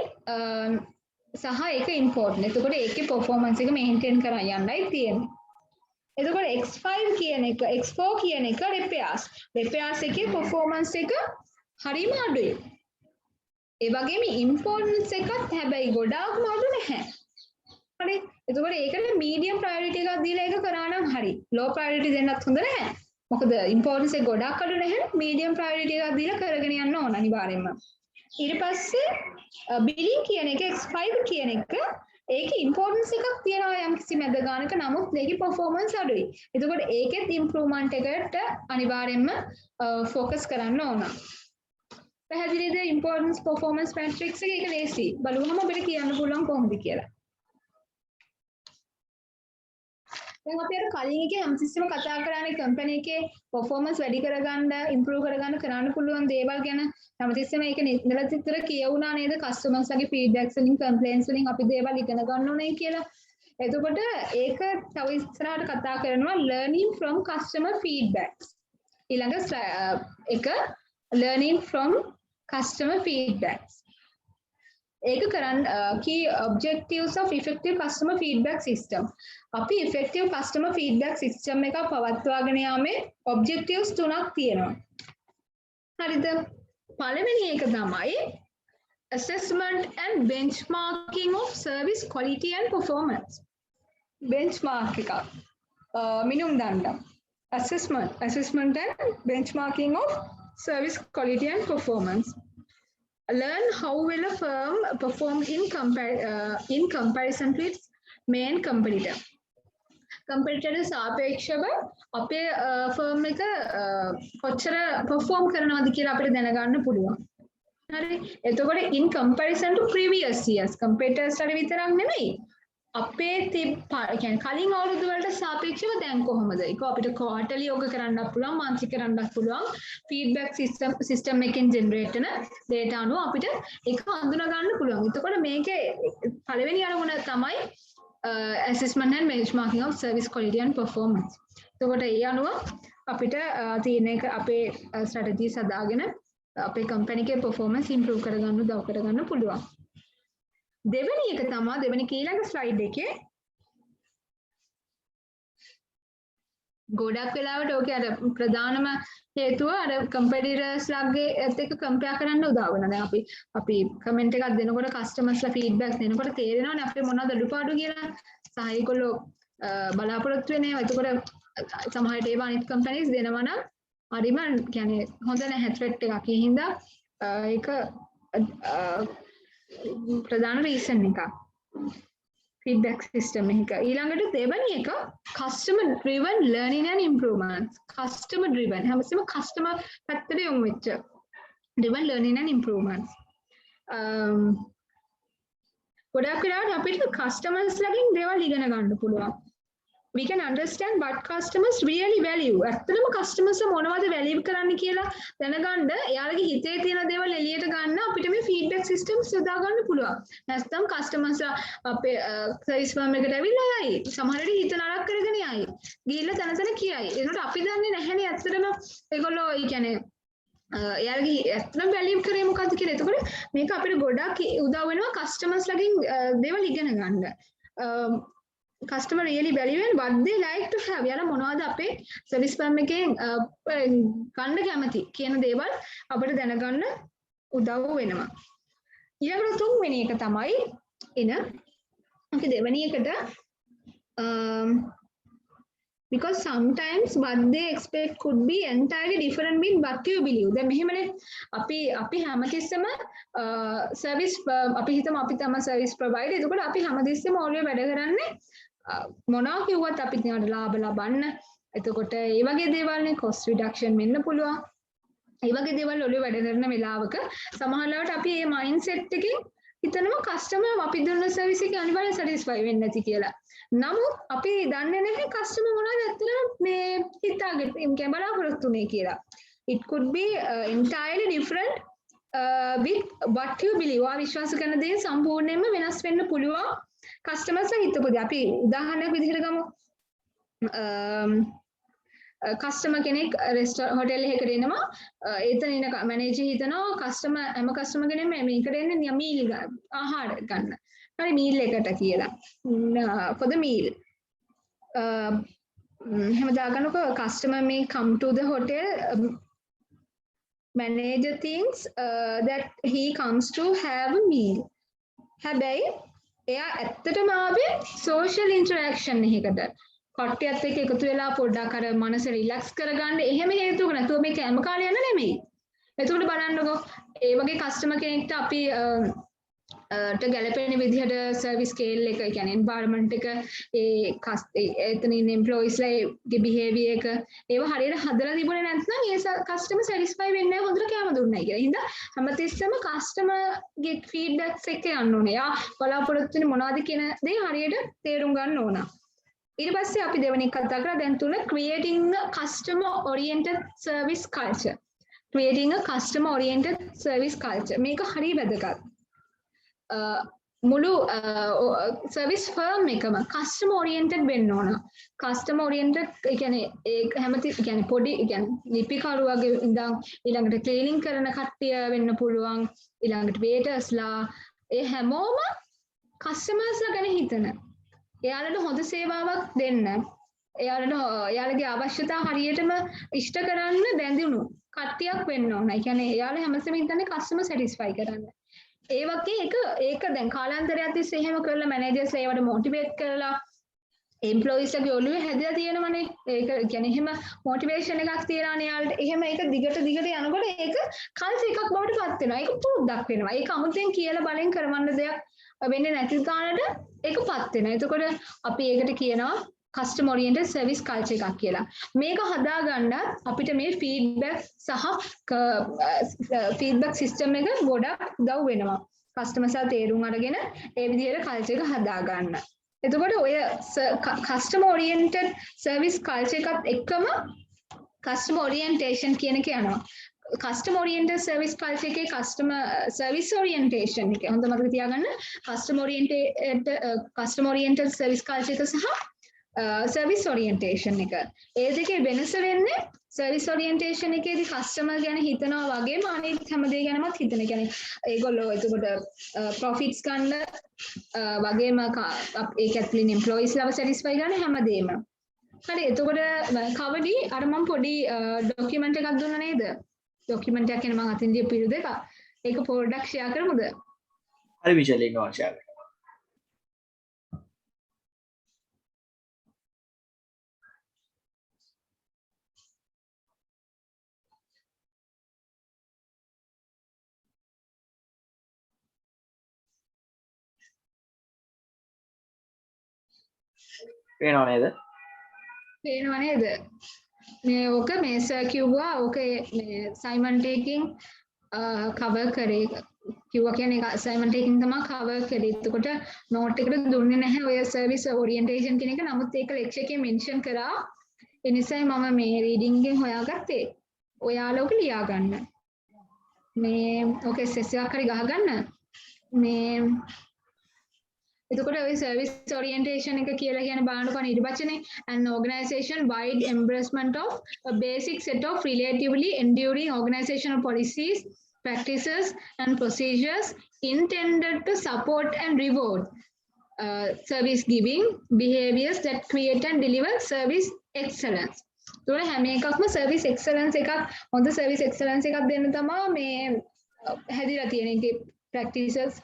සහ ඒක important. එතකොට ඒකේ performance එක maintain කරන් යන්නයි තියෙන්නේ. එතකොට x5 කියන එක x4 කියන එක repairs එකේ performance එක හරිම අඩුයි. ඒ වගේම importance එකත් හැබැයි ගොඩාක්ම අඩු නැහැ. හරි එතකොට ඒකට medium priority එකක් දීලා ඒක කරා නම් හරි low priority දෙන්නත් හොඳ නැහැ මොකද importance එක ගොඩක් අඩු නැහැ medium priority එකක් දීලා කරගෙන යන්න ඕන අනිවාර්යයෙන්ම ඊට පස්සේ billing කියන එක x5 කියන එක ඒකේ ඉම්පෝටන්ස් එකක් තියෙනවා යම් කිසි මැද ගානක නමුත් ඒකේ performance අඩුයි. එතකොට ඒකෙත් ඉම්ප්‍රූව්මන්ට් එකට අනිවාර්යෙන්ම ફોකස් කරන්න ඕන. පැහැදිලිද ඉම්පෝටන්ස් performance matrix එක ඒක ලේසි. බලුවම අපිට කියන්න පුළුවන් කොහොමද කියලා. දැන් අපි අර කලින් එකේ හැමතිස්සෙම කතා කරන්නේ කම්පැනි එකේ performance වැඩි කරගන්න, improve කරගන්න කරන්න පුළුවන් දේවල් ගැන හැමතිස්සෙම ඒක නිතරම කියවුණා නේද? customers ලගේ feedbacks වලින්, complaints වලින් අපි දේවල් ඉගෙන ගන්න ඕනේ කියලා. එතකොට ඒක තව ඉස්සරහට කතා කරනවා learning from customer feedbacks. ඊළඟ එක learning from customer feedbacks. ඒක කරන්න key objectives of effective customer feedback system. අපි effective customer feedback system එක පවත්වාගෙන යාමේ objectives තුනක් තියෙනවා. හරිද? පළවෙනි එක තමයි assessment and benchmarking of service quality and performance. benchmark එක මිනුම් දණ්ඩම්. assessment and benchmarking of service quality and performance. Learn how well a firm performed in comparison to its main competitor. Competitor සාපේක්ෂව අපේ ෆර්ම් එක කොච්චර perform කරනවද කියලා අපිට දැනගන්න පුළුවන්. හරි. එතකොට in comparison to previous years competitors වල විතරක් නෙමෙයි. අපේ කියන්නේ කලින් අවුරුදු වලට සාපේක්ෂව දැන් කොහොමද? ඒක අපිට quarterly යෝග කරන්නත් පුළුවන්, monthly කරන්නත් පුළුවන්. feedback system එකෙන් generate වෙන data අනුව අපිට ඒක හඳුනා ගන්න පුළුවන්. එතකොට මේකේ පළවෙනි අරමුණ තමයි assessment and benchmarking of service quality and performance. එතකොට ඒ අනුව අපිට තියෙන එක අපේ strategies හදාගෙන අපේ company එකේ performance improve කරගන්න උදව් කරගන්න පුළුවන්. දෙවෙනි එක තමයි දෙවෙනි ඊළඟ slide එකේ ගොඩක් වෙලාවට ඕකේ අර ප්‍රධානම හේතුව අර competitors ලගේ එක්ක compare කරන්න උදව් වෙනවා. දැන් අපි comment එකක් දෙනකොට customers ලා feedback දෙනකොට තේරෙනවනේ අපේ මොනවද අඩුපාඩු කියලා. සහ ඒගොල්ලෝ බලාපොරොත්තු වෙන්නේ. එතකොට සමහර විට ඒවා අනිත් companies දෙනවා නම් හරිම කියන්නේ හොඳ නැහැ threat එකක්. ඒ හින්දා ඒක ප්‍රධාන reason එකක්. feedback system එක. ඊළඟට දෙවෙනි එක customer driven learning and improvements. customer driven හැමතිස්සෙම customer පැත්තට යොමු වෙච්ච driven learning and improvements. ගොඩක් වෙලාවට අපිට customers ලගෙන් දේවල් ඉගෙන ගන්න පුළුවන්. we can understand what customers really value. ඇත්තටම customers මොනවද value කරන්නේ කියලා දැනගන්න එයාලගේ හිතේ තියෙන දේවල් එළියට ගන්න අපිට මේ feedback systems යොදා ගන්න පුළුවන්. නැත්නම් customers අපේ service firm එකට ඇවිල්ලා යයි. සමහර විට හිත නරක කරගෙන යයි. ගිහිල්ලා තන කියයි. ඒකට අපි දන්නේ නැහැනේ ඇත්තටම ඒගොල්ලෝ ඒ කියන්නේ එයාලගේ ඇත්තටම value කරේ මොකද්ද කියලා. එතකොට මේක අපිට ගොඩක් උදව් වෙනවා customers ලගෙන් දේවල් ඉගෙන ගන්න. customer really value and what they like to have. යාලා මොනවද අපේ service firm එකෙන් ගන්න කැමති කියන දේවල් අපිට දැනගන්න උදව් වෙනවා. ඊළඟට තුන්වෙනි එක තමයි අපි දෙවෙනි එකට because sometimes what they expect could be entirely different with what you believe. දැන් මෙහෙමනේ අපි හැමතිස්සෙම service අපි හිතමු අපි තමයි service provider. එතකොට අපි හැමතිස්සෙම ඔළුවේ වැඩ කරන්නේ මොනවා කිව්වත් අපි තියන ලාභ ලබන්න. එතකොට ඒ වගේ දේවල්නේ cost reduction වෙන්න පුළුවන්. ඒ වගේ දේවල් ඔළුවේ වැඩ කරන වෙලාවක සමහරවිට අපි මේ mindset එකෙන් හිතනවා customer අපි දුන්න service එක අනිවාර්යෙන් satisfy වෙන්නේ නැති කියලා. නමුත් අපි දන්නේ නැහැ customer මොනවද ඇත්තටම මේ හිතාගෙන කියන්නේ බලාපොරොත්තුනේ කියලා. It could be entirely different with what you believe. ඔයා විශ්වාස කරන දේ සම්පූර්ණයෙන්ම වෙනස් වෙන්න පුළුවන්. customers හිතපොද අපි උදාහරණයක් විදිහට ගමු. customer කෙනෙක් restaurant hotel එකකට එනවා. එතන ඉන්න manager හිතනවා customer හැම customer කෙනෙක්ම මේකට එන්නේ meal ආහාර ගන්න. හරි meal එකට කියලා. for the meal. එහෙම දාගන්නකො customer may come to the hotel. Manager thinks that he comes to have a meal. හැබැයි එයා ඇත්තටම ආවේ social interaction එකකට. කට්ටියත් එක්ක එකතු වෙලා පොඩ්ඩක් අර මනස රිලැක්ස් කරගන්න එහෙම හේතුවක නැතුව මේ කැම කාලේ යන නෙමෙයි. එතකොට බලන්නකෝ ඒ වගේ කස්ටමර් කෙනෙක්ට අපි ගැලපෙන විදිහට සර්විස් ස්කේල් එක කියන්නේ එන්වයරන්මන්ට් එක එතන ඉන්න එම්ප්ලොයිස්ලාගේ බිහේවියර් එක ඒව හරියට හදලා තිබුණේ නැත්නම් ඒ කස්ටමර් සැටිස්ෆයි වෙන්නේ නැහැ හොඳට කෑම දුන්නයි කියලා. හින්දා හැමතිස්සෙම කස්ටමර්ගේ ෆීඩ්බැක්ස් එක යන්න ඕනේ. යා බලාපොරොත්තු වෙන්නේ මොනවද කියන දේ හරියට තේරුම් ගන්න ඕන. ඊට පස්සේ අපි දෙවෙනි කතා කරා දැන් තුන creating a customer oriented service culture. creating a customer oriented service culture. මේක හරිය වැදගත්. මුළු සර්විස් ෆර්ම් එකම කස්ටමර් ඔරියන්ටඩ් වෙන්න ඕන. කස්ටමර් ඔරියන්ටඩ් ඒ කියන්නේ ඒ හැමති කියන්නේ පොඩි කියන්නේ ලිපිකරුවගේ ඉඳන් ඊළඟට ක්ලීනින් කරන කට්ටිය වෙන්න පුළුවන්. ඊළඟට වේටර්ස්ලා ඒ හැමෝම කස්ටමර්ස්ලා ගැන හිතන. එයාලට හොඳ සේවාවක් දෙන්න. එයාලගේ අවශ්‍යතා හරියටම ඉෂ්ට කරන්න බැඳුණු කට්ටියක් වෙන්න ඕන. ඒ කියන්නේ එයාලා හැමතිස්සෙම හිතන්නේ කස්ටමර් සැටිස්ෆයි කරන්න. ඒ වගේ ඒක දැන් කාලාන්තරයක් තිස්සේ එහෙම කරලා මැනේජර්ස්ලා ඒවට මොටිවේට් කරලා එම්ප්ලොයිස්ලාගේ ඔළුවේ හැදලා තියෙනවනේ. ඒක කියන්නේ එහෙම මොටිවේෂන් එකක් තියනවානේ යාළුවට. එහෙම ඒක දිගට යනකොට ඒක කල්චර් එකක් බවට පත් වෙනවා. ඒක පුරුද්දක් වෙනවා. ඒක අමුතෙන් කියලා බලෙන් කරවන්න දෙයක් වෙන්නේ නැති කාලට ඒකපත් වෙනවා. එතකොට අපි ඒකට කියනවා කස්ටමර් ඔරියන්ටඩ් සර්විස් කල්චර් එකක් කියලා. මේක හදාගන්න අපිට මේ ෆීඩ්බැක් සහ ෆීඩ්බැක් සිස්ටම් එක ගොඩක් උදව් වෙනවා. කස්ටමර්ස්ලා තේරුම් අරගෙන ඒ විදිහට කල්චර් එක හදාගන්න. එතකොට ඔය කස්ටමර් ඔරියන්ටඩ් සර්විස් කල්චර් එකත් එක්කම කස්ටමර් ඔරියන්ටේෂන් කියන එක යනවා. කස්ටමර් ඔරියන්ටඩ් සර්විස් කල්චර් එකේ කස්ටමර් සර්විස් ඔරියන්ටේෂන් එක හොඳ මතක තියාගන්න. කස්ටමර් ඔරියන්ටඩ් සර්විස් කල්චර් එක සහ සර්විස් ඔරියන්ටේෂන් එක. ඒ දෙකේ වෙනස වෙන්නේ සර්විස් ඔරියන්ටේෂන් එකේදී කස්ටමර් ගැන හිතනවා වගේම අනිත් හැම දෙයක් ගැනමත් හිතන. ඒ කියන්නේ ඒගොල්ලෝ එතකොට ප්‍රොෆිට්ස් ගන්න වගේම ඒක ඇතුළේ එම්ප්ලොයිස්ලාව සැටිස්ෆයි කරන හැමදේම. හරි එතකොට කවඩි අර මම පොඩි ඩොකියුමන්ට් එකක් දුන්නා නේද? ඩොකියුමන්ට් එකක් කියන්නේ මම අතින් දීපු පිළි දෙක. ඒක පොඩ්ඩක් ෂෙයා කරමුද? හරි විශාල ඉන්නවා ෂෙයා කරන්න. පේනව නේද? පේනව නේද? මේ ඕක මේ සර් කිව්වා ඕක මේ සයිමන් ටේකින් කවර් කරේ කිව්වා කියන්නේ සයිමන් ටේකින් තමයි කවර් කරේ. එතකොට නෝට් එකට දුන්නේ නැහැ ඔය සර්විස් ඔරියන්ටේෂන් කියන එක. නමුත් ඒක ලෙක්චර් එකේ මෙන්ෂන් කරා. ඒ නිසායි මම මේ රීඩින්ග් එකෙන් හොයාගත්තේ. ඔයාලා ඔක ලියා ගන්න. මේ ඕක SS එකක් හරි ගහගන්න. මේ එතකොට ඔය සර්විස් ඔරියන්ටේෂන් එක කියලා කියන බලන්නකො නිර්වචනේ an organization wide embracement of a basic set of relatively enduring organizational policies, practices and procedures intended to support and reward service giving behaviors that create and deliver service excellence. ඒතකොට හැම එකක්ම service excellence එකක් හොඳ service excellence එකක් දෙන්න තමයි මේ හැදිලා තියෙන එකේ practices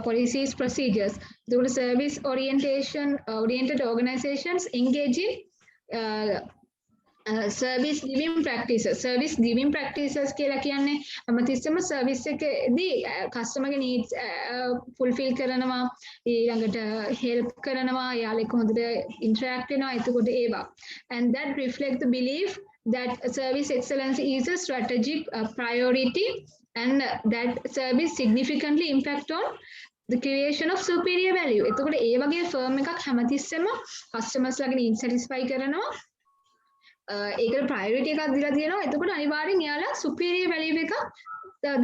policies, procedures. The service oriented organizations engage in service giving practices. Service giving practices කියලා කියන්නේ හැමතිස්සෙම service එකේදී customer ගේ needs fulfill කරනවා, ඊළඟට help කරනවා, යාළුවෙක් හොඳට interact වෙනවා. එතකොට ඒවා. And that reflect the belief that service excellence is a strategic priority and that service significantly impact on the creation of superior value. එතකොට ඒ වගේ ෆර්ම් එකක් හැමතිස්සෙම කස්ටමර්ස් ලාගේ need satisfy කරනවා. ඒකට priority එකක් දීලා තියෙනවා. එතකොට අනිවාර්යෙන් එයාලා superior value එකක්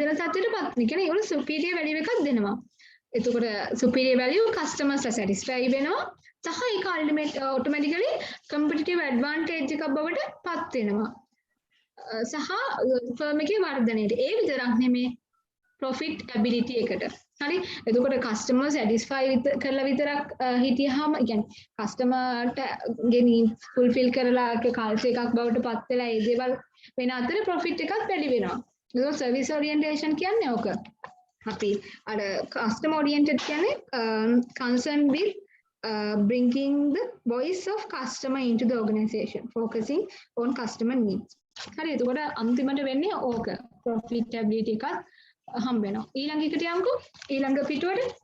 දෙන තත්ත්වයටපත් වෙනවා. කියන්නේ ඒගොල්ලෝ superior value එකක් දෙනවා. එතකොට superior value customers ලා satisfy වෙනවා. සහ ඒක automatically competitive advantage එකක් බවට පත් වෙනවා. සහ ෆර්ම් එකේ වර්ධනයට ඒ විතරක් නෙමෙයි profitability එකට. හරි එතකොට customer satisfy කරලා විතරක් හිටියාම කියන්නේ customerට ගේ needs fulfill කරලා culture එකක් බවට පත් වෙලා ඒ දේවල් වෙන අතර profit එකක් වැඩි වෙනවා. ඒක service orientation කියන්නේ ඕක. අපි අර customer oriented කියන්නේ concerned with bringing the voice of customer into the organization, focusing on customer needs. හරි එතකොට අන්තිමට වෙන්නේ ඕක profitability එකත් හම්බ වෙනවා. ඊළඟ එකට යමුකෝ. ඊළඟ පිටුවට.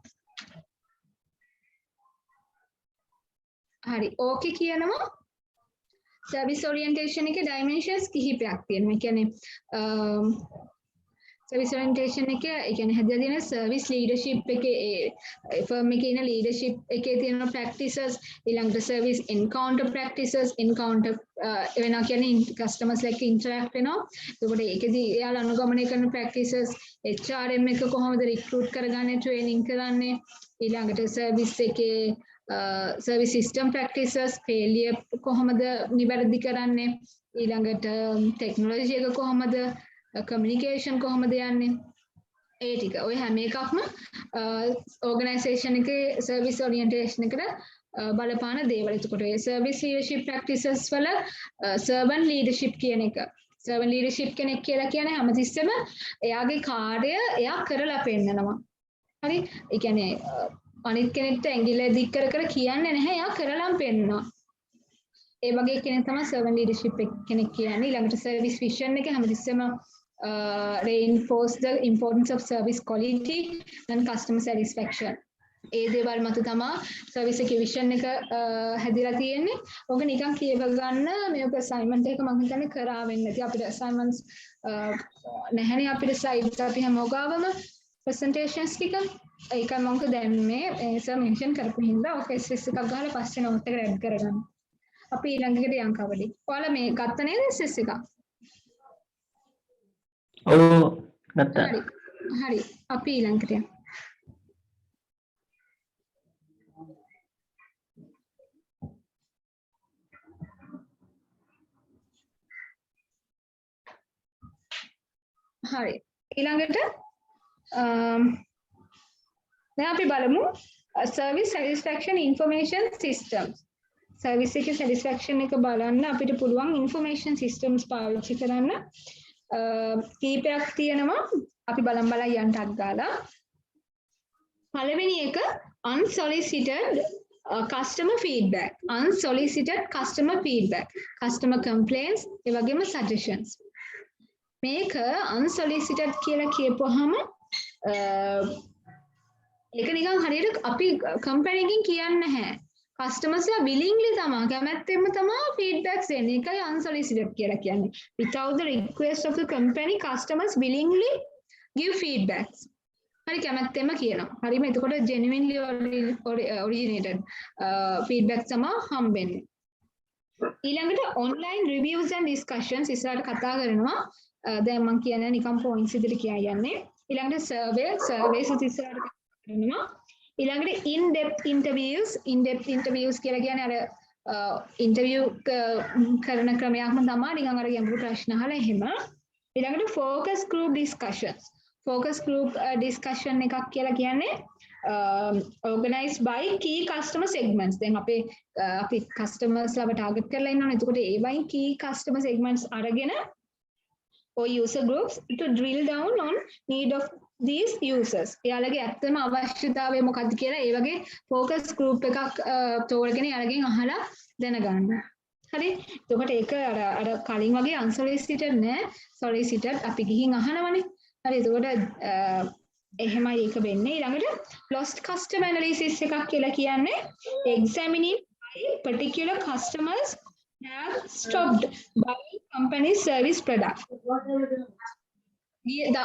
හරි. ඕකේ කියනවා සර්විස් ඔරියන්ටේෂන් එකේ ඩයිමෙන්ෂන්ස් කිහිපයක් තියෙනවා. ඒ කියන්නේ සර්විස් ඔරියන්ටේෂන් එක ඒ කියන්නේ හැදලා තියෙන සර්විස් ලීඩර්ෂිප් එකේ ෆර්ම් එකේ ඉන්න ලීඩර්ෂිප් එකේ තියෙන ප්‍රැක්ටිසස් ඊළඟට සර්විස් එන්කවුන්ටර් ප්‍රැක්ටිසස් එන්කවුන්ටර් වෙනවා කියන්නේ කස්ටමර්ස් එක්ක ඉන්ටරැක්ට් වෙනවා. එතකොට ඒකෙදි එයාලා අනුගමනය කරන ප්‍රැක්ටිසස් HRM එක කොහොමද රික්‍රූට් කරගන්නේ ට්‍රේනින් කරන්නේ ඊළඟට සර්විස් එකේ සර්විස් සිස්ටම් ප්‍රැක්ටිසස් ෆේලියර් කොහොමද නිවැරදි කරන්නේ ඊළඟට ටෙක්නොලොජි එක කොහොමද කමියුනිකේෂන් කොහොමද යන්නේ ඒ ටික ඔය හැම එකක්ම ඕගනයිසේෂන් එකේ සර්විස් ඔරියන්ටේෂන් එකට බලපාන දේවල්. එතකොට ඒ සර්විස් ලීඩර්ෂිප් ප්‍රැක්ටිසස් වල සර්වන්ට් ලීඩර්ෂිප් කියන එක සර්වන්ට් ලීඩර්ෂිප් කෙනෙක් කියලා කියන්නේ හැමතිස්සෙම එයාගේ කාර්යය එයා කරලා පෙන්නනවා. හරි? ඒ කියන්නේ අනිත් කෙනෙක්ට ඇඟිල්ල දික් කර කර කියන්නේ නැහැ එයා කරලාම පෙන්නනවා. ඒ වගේ කෙනෙක් තමයි සර්වන්ට් ලීඩර්ෂිප් කෙනෙක් කියන්නේ. ඊළඟට සර්විස් විෂන් එක හැමතිස්සෙම reinforce the importance of service quality and customer satisfaction. ඒ දේවල් මත තමයි සර්විස් එකේ විෂන් එක හැදිලා තියෙන්නේ. ඔක නිකන් කියව ගන්න මේක අසයින්මන්ට් එක මම හිතන්නේ කරා වෙන්නේ නැති අපිට අසයින්මන්ට්ස් නැහැනේ අපිට ස්ලයිඩ්ස් අපි හැමෝගාවම presentations ටික ඒකයි මම දැන් මේ සර් මෙන්ෂන් කරපු හින්දා ඔක SS එකක් ගහලා පස්සේ නෝට් එකට ඇඩ් කරගන්න. අපි ඊළඟට යන් කවඩි. ඔයාලා මේ ගත්ත නේද SS එක? ඔව් ගත්තා. හරි. අපි ඊළඟට යමු. හරි. ඊළඟට දැන් අපි බලමු service satisfaction information systems. Service එකේ satisfaction එක බලන්න අපිට පුළුවන් information systems පාවිච්චි කරන්න. කීපයක් තියෙනවා අපි බලන් යන්න ටක් ගාලා. පළවෙනි එක unsolicited customer feedback. Unsolicited customer feedback. Customer complaints ඒ වගේම suggestions. මේක unsolicited කියලා කියපුවාම ඒක නිකන් හරියට අපි කම්පැනි එකකින් කියන්නේ නැහැ. customers ලා willingly තමයි කැමැත්තෙන්ම තමයි feedbacks දෙන්නේ. ඒකයි unsolicited කියලා කියන්නේ. Without the request of the company, customers willingly give feedbacks. හරි කැමැත්තෙන්ම කියනවා. හරිම එතකොට genuinely originated feedback තමයි හම්බෙන්නේ. ඊළඟට online reviews and discussions ඉස්සරහට කතා කරනවා. දැන් මම කියන්නේ නිකන් points විදිහට කියයන්නේ. ඊළඟට surveys ඉස්සරහට කරනවා. ඊළඟට in-depth interviews කියලා කියන්නේ අර interview කරන ක්‍රමයක්ම තමයි නිකන් අර ගැඹුරු ප්‍රශ්න අහලා එහෙම. ඊළඟට focus group discussion එකක් කියලා කියන්නේ organized by key customer segments. දැන් අපි customers ලාව target කරලා ඉන්නවනේ. එතකොට ඒ වයින් key customer segments අරගෙන or user groups to drill down on need of these users. එයාලගේ ඇත්තම අවශ්‍යතාවය මොකක්ද කියලා ඒ වගේ focus group එකක් තෝරගෙන එයාලගෙන් අහලා දැනගන්න. හරි? එතකොට ඒක අර කලින් වගේ unsolicited නෑ. solicited අපි ගිහින් අහනවනේ. හරි එතකොට එහෙමයි ඒක වෙන්නේ. ඊළඟට lost customer analysis එකක් කියලා කියන්නේ examining why particular customers have stopped buying company service product.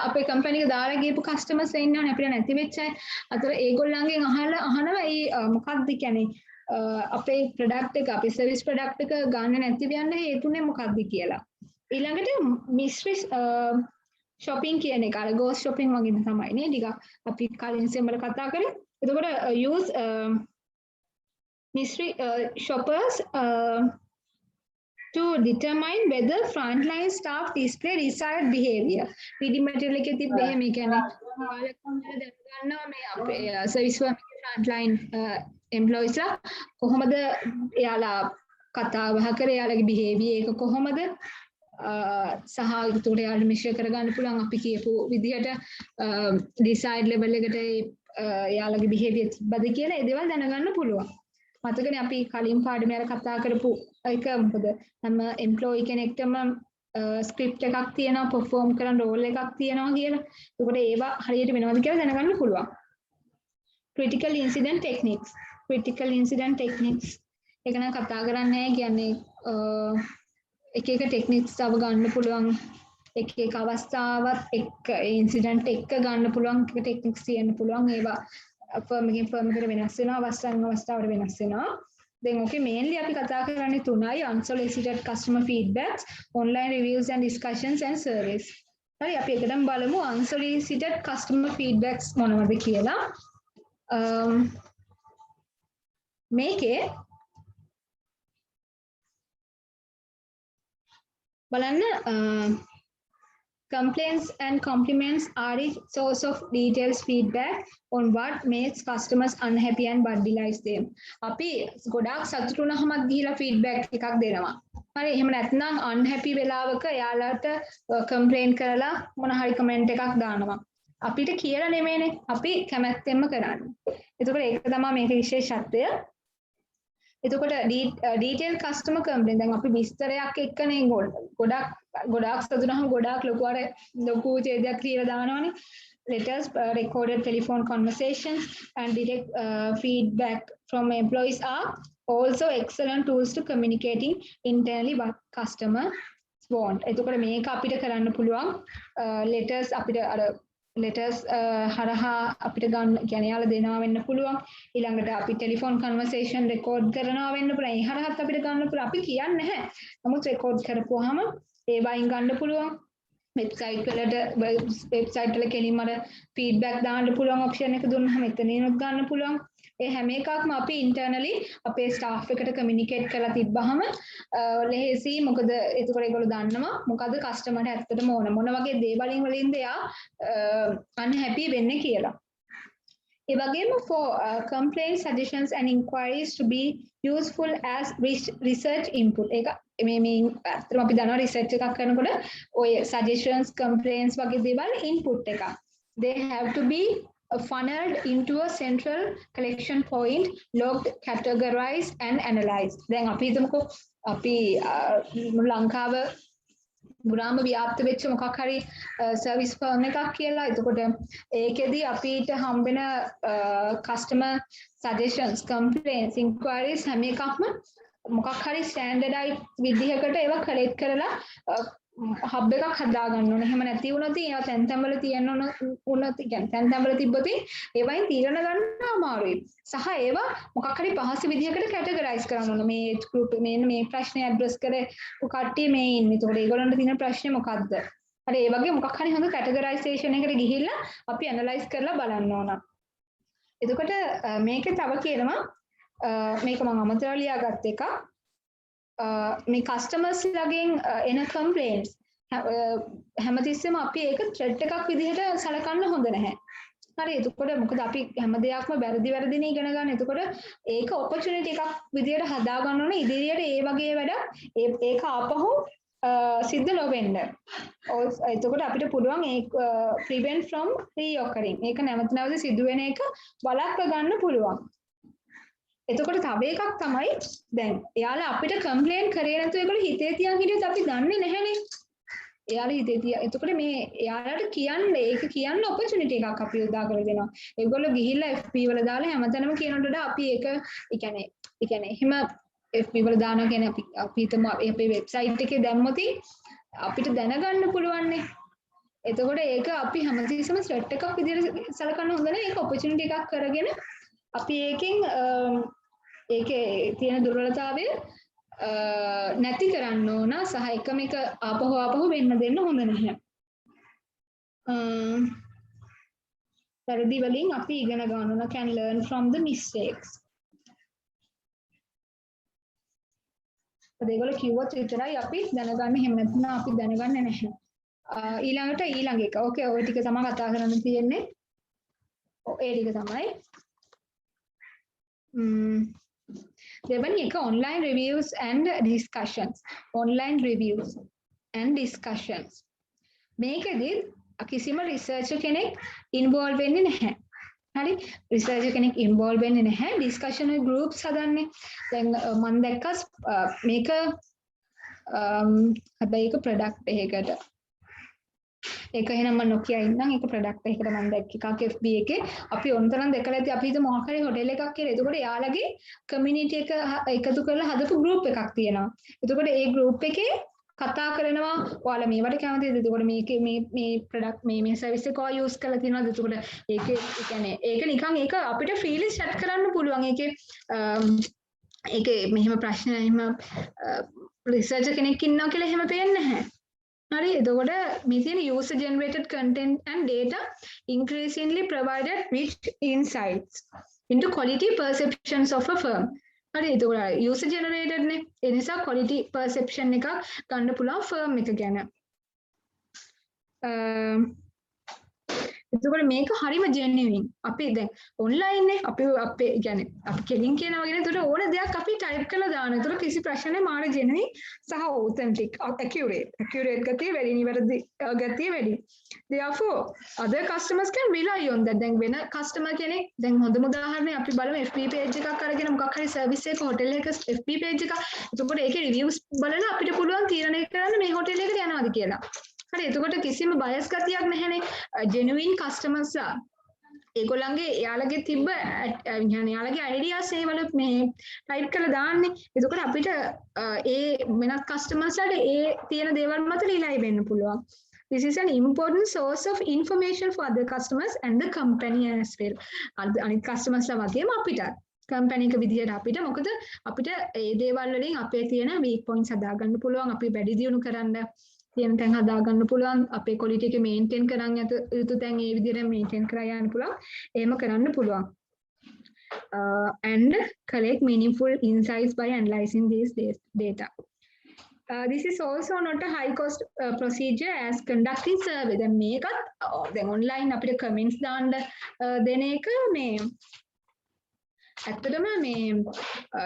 අපේ කම්පැනි එක දාලා ගියපු කස්ටමර්ස් ඉන්නවනේ අපිට නැති වෙච්ච අය. අතර ඒගොල්ලන්ගෙන් අහනවා ඒ මොකක්ද කියන්නේ අපේ ප්‍රොඩක්ට් එක අපේ සර්විස් ප්‍රොඩක්ට් එක ගන්න නැති වෙන්න හේතුනේ මොකක්ද කියලා. ඊළඟට මිස්ට්‍රි shopping කියන එක අර ghost shopping වගේ තමයි නේ ටිකක් අපි කලින් සෙම්බල කතා කරේ. එතකොට use mystery shoppers to determine whether frontline staff display desired behavior. reading material එකේ තිබ්බ එහෙම කියන්නේ ඔයාලා දැනගන්නවා මේ අපේ service firm එකේ frontline employees ලා කොහොමද එයාලා කතා බහ කරේ එයාලගේ behavior එක කොහොමද සහ ඒකට එයාලා measure කරගන්න පුළුවන් අපි කියපු විදිහට desired level එකට එයාලගේ behavior තිබ්බද කියලා ඒ දේවල් දැනගන්න පුළුවන්. මතකනේ අපි කලින් පාඩමේ අර කතා කරපු එක මොකද හැම එම්ප්ලොයි කෙනෙක්ටම ස්ක්‍රිප්ට් එකක් තියෙනවා perform කරන රෝල් එකක් තියෙනවා කියලා. ඒකට ඒවා හරියට වෙනවද කියලා දැනගන්න පුළුවන්. critical incident techniques ඒක නම් කතා කරන්නේ කියන්නේ එක එක ටෙක්නික්ස් තව ගන්න පුළුවන් එක එක අවස්ථාවත් එක්ක ඉන්සිඩන්ට් එක්ක ගන්න පුළුවන් එක ටෙක්නික්ස් තියෙන්න පුළුවන් ඒවා ෆර්ම් එකකින් ෆර්ම් එකට වෙනස් වෙනවා අවස්ථාවට වෙනස් වෙනවා. Then okay, mainly අපි කතා කරන්නේ තුනයි unsolicited customer feedbacks, online reviews and discussions and surveys. හරි අපි එකටම බලමු unsolicited customer feedbacks මොනවද කියලා. මේකේ බලන්න complaints and compliments are a source of details feedback on what makes customers unhappy and what delights them. අපි ගොඩාක් සතුටු වුණාමත් ගිහිලා feedback එකක් දෙනවා. හරි එහෙම නැත්නම් unhappy වෙලාවක එයාලට complain කරලා මොන හරි comment එකක් දානවා. අපිට කියලා නෙමෙයිනේ අපි කැමැත්තෙන්ම කරන්නේ. එතකොට ඒක තමයි මේකේ විශේෂත්වය. එතකොට detail customer complaint දැන් අපි විස්තරයක් එක්කනේ ගොඩාක් සතුටුනහම ගොඩාක් ලොකු ඡේදයක් කියලා දානවනේ. Letters, recorded telephone conversations and direct feedback from employees are also excellent tools to communicating internally what customers want. එතකොට මේක අපිට කරන්න පුළුවන් letters අපිට අර letters හරහා අපිට ගන්න කියන්නේ යාලා දෙනවා වෙන්න පුළුවන්. ඊළඟට අපි ටෙලිෆෝන් කන්වර්සේෂන් රෙකෝඩ් කරනවා වෙන්න පුළුවන්. ඒ හරහාත් අපිට ගන්න පුළුවන්. අපි කියන්නේ නැහැ. නමුත් රෙකෝඩ් කරපුවාම ඒ වයින් ගන්න පුළුවන්. වෙබ්සයිට් වල කෙලින්ම අර ෆීඩ්බැක් දාන්න පුළුවන් ඔප්ෂන් එක දුන්නාම එතනිනුත් ගන්න පුළුවන්. ඒ හැම එකක්ම අපි ඉන්ටර්නලි අපේ ස්ටාෆ් එකට කමියුනිකේට් කරලා තිබ්බහම ලෙහෙසි. මොකද එතකොට ඒගොල්ලෝ දන්නවා මොකද කස්ටමර්ට ඇත්තටම ඕන මොන වගේ දේවලින් වලින්ද එයා unhappy වෙන්නේ කියලා. ඒ වගේම for complaints, suggestions and inquiries to be useful as research input. ඒක මේ අත්‍තරම අපි දන්නවා රිසර්ච් එකක් කරනකොට ඔය suggestions, complaints වගේ දේවල් input එකක්. They have to be funneled into a central collection point, logged, categorized and analyzed. දැන් අපි හිතමුකෝ අපි ලංකාව ගුණාම ව්‍යාප්ත වෙච්ච මොකක් හරි සර්විස් ෆර්ම් එකක් කියලා. එතකොට ඒකෙදි අපිට හම්බෙන customer suggestions, complaints, inquiries හැම එකක්ම මොකක් හරි ස්ටෑන්ඩඩයිස් විදිහකට ඒවා කලෙක්ට් කරලා හබ් එකක් හදා ගන්න ඕනේ. එහෙම නැති වුණොත් ඒවා තැන් තැන්වල තියෙන්න උනත් කියන්නේ තැන් තැන්වල තිබ්බොත් ඒවයින් තීරණ ගන්න අමාරුයි. සහ ඒවා මොකක් හරි පහසු විදිහකට කැටගරයිස් කරන්න ඕනේ. මේ ගෲප් මේ ප්‍රශ්නේ ඇඩ්‍රස් කරේ කට්ටිය මේ ඉන්නේ. ඒතකොට ඒගොල්ලන්ට තියෙන ප්‍රශ්නේ මොකද්ද? හරි ඒ වගේ මොකක් හරි හොඳ කැටගරයිසේෂන් එකකට ගිහිල්ලා අපි ඇනලයිස් කරලා බලන්න ඕන. එතකොට මේකේ තව කියනවා මේක මම අමතරව ලියාගත්ත එකක්. මේ කස්ටමර්ස් ලගෙන් එන කම්ප්ලේන්ට්ස් හැමතිස්සෙම අපි ඒක ත්‍රෙඩ් එකක් විදිහට සලකන්න හොඳ නැහැ. හරි එතකොට මොකද අපි හැම දෙයක්ම වැරදිනේ ඉගෙන ගන්න. එතකොට ඒක ඔපචුනිටි එකක් විදිහට හදා ගන්න ඕනේ ඉදිරියට ඒ වගේ වැඩ ඒක ආපහු සිද්ධ නොවෙන්න. එතකොට අපිට පුළුවන් ඒක prevent from reoccurring. ඒක නැවත නැවත සිදු වෙන එක වළක්ව ගන්න පුළුවන්. එතකොට තව එකක් තමයි දැන් එයාලා අපිට කම්ප්ලේන් කරේ නැතුව ඒගොල්ලෝ හිතේ තියන් හිටියොත් අපි දන්නේ නැහැනේ. එයාලා හිතේ තියා. එතකොට මේ එයාලට කියන්නේ ඒක කියන්න ඔපචුනිටි එකක් අපි උදා කරලා දෙනවා. ඒගොල්ලෝ ගිහිල්ලා FB වල දාලා හැමතැනම කියනට වඩා අපි ඒක ඒ කියන්නේ එහෙම FB වල දානවා කියන්නේ අපි හිතමු අපේ වෙබ්සයිට් එකේ දැම්මොත් අපිට දැනගන්න පුළුවන්නේ. එතකොට ඒක අපි හැමතිස්සෙම ස්ට්‍රෙට් එකක් විදිහට සලකන්න හොඳ නැහැ. ඒක ඔපචුනිටි එකක් කරගෙන අපි ඒකෙන් ඒකේ තියෙන දුර්වලතාවය නැති කරන්න ඕන සහ එකම එක ආපහු වෙන්න දෙන්න හොඳ නැහැ. වැරදි වලින් අපි ඉගෙන ගන්න ඕන can learn from the mistakes. ඒගොල්ලෝ කිව්වොත් විතරයි අපි දැනගන්නේ. එහෙම නැත්නම් අපි දැනගන්නේ නැහැ. ඊළඟ එක. ඕකේ ඔය ටික තමයි කතා කරන්න තියෙන්නේ. ඒ ටික තමයි. දෙවැනි එක online reviews and discussions. මේකෙදි කිසිම රිසර්චර් කෙනෙක් ඉන්වෝල්ව් වෙන්නේ නැහැ. හරි රිසර්චර් කෙනෙක් ඉන්වෝල්ව් වෙන්නේ නැහැ. ඩිස්කෂන් ගෲප්ස් හදන්නේ. දැන් මම දැක්කා මේක හැබැයි ඒක ප්‍රොඩක්ට් එකකට ඒක එහෙනම් මම නොකිය ඉන්නම් ඒක ප්‍රොඩක්ට් එකකට මම දැක්ක එකක් FB එකේ අපි ඔන්තරම් දැකලා ඇති අපි හිතමු මොකක් හරි හොටෙල් එකක් කියලා. එතකොට යාළගේ කමියුනිටි එක එකතු කරලා හදපු ගෲප් එකක් තියෙනවා. එතකොට ඒ ගෲප් එකේ කතා කරනවා ඔයාලා මේවට කැමතිද? එතකොට මේකේ මේ ප්‍රොඩක්ට් මේ සර්විස් එක ඔයා යූස් කරලා තියෙනවද? එතකොට ඒකේ ඒ කියන්නේ ඒක නිකන් ඒක අපිට ෆ්‍රීලි chat කරන්න පුළුවන්. ඒකේ මෙහෙම ප්‍රශ්න එහෙම රිසර්චර් කෙනෙක් ඉන්නවා කියලා එහෙම පේන්නේ නැහැ. හරි එතකොට මේ තියෙන user generated content and data increasingly provided rich insights into quality perceptions of a firm. හරි එතකොට user generated නේ ඒ නිසා quality perception එකක් ගන්න පුළුවන් firm එක ගැන. එතකොට මේක හරිම genuine. අපි දැන් online නේ අපි කියන්නේ අපි කෙලින් කියනවා වගේ නේ. එතකොට ඕන දෙයක් අපි type කරලා දාන. එතකොට කිසි ප්‍රශ්නයක් මාර genuine සහ authentic accurate ගතිය වැඩි නිවැරදි ගතිය වැඩි. Therefore other customers can rely on that. දැන් වෙන customer කෙනෙක් දැන් හොඳම උදාහරණයක් අපි බලමු FB page එකක් අරගෙන මොකක් හරි service එක hotel එක FB page එක. එතකොට ඒකේ reviews බලලා අපිට පුළුවන් තීරණය කරන්න මේ hotel එකට යනවාද කියලා. හරි එතකොට කිසිම බයස් ගතියක් නැහැනේ. ජෙනුයින් කස්ටමර්ස්ලා ඒගොල්ලන්ගේ එයාලගේ තිබ්බ يعني එයාලගේ අයිඩියාස් ඒවල මේ ටයිප් කරලා දාන්නේ. එතකොට අපිට ඒ වෙනත් කස්ටමර්ස්ලාට ඒ තියෙන දේවල් මත රිලයි වෙන්න පුළුවන්. This is an important source of information for other customers and the company as well. අනිත් කස්ටමර්ස්ලා වගේම අපිට කම්පැනි එක විදිහට අපිට මොකද අපිට ඒ දේවල් වලින් අපේ තියෙන weak points හදාගන්න පුළුවන්. අපි වැඩි දියුණු කරන්න තියෙන තැන් හදාගන්න පුළුවන්. අපේ quality එක maintain කරන් යුතු තැන් ඒ විදිහට maintain කරලා යන්න පුළුවන්. එහෙම කරන්න පුළුවන්. And collect meaningful insights by analyzing these data. This is also not a high cost procedure as conducting survey. දැන් මේකත් දැන් online අපිට comments දාන්න දෙන එක මේ ඇත්තටම මේ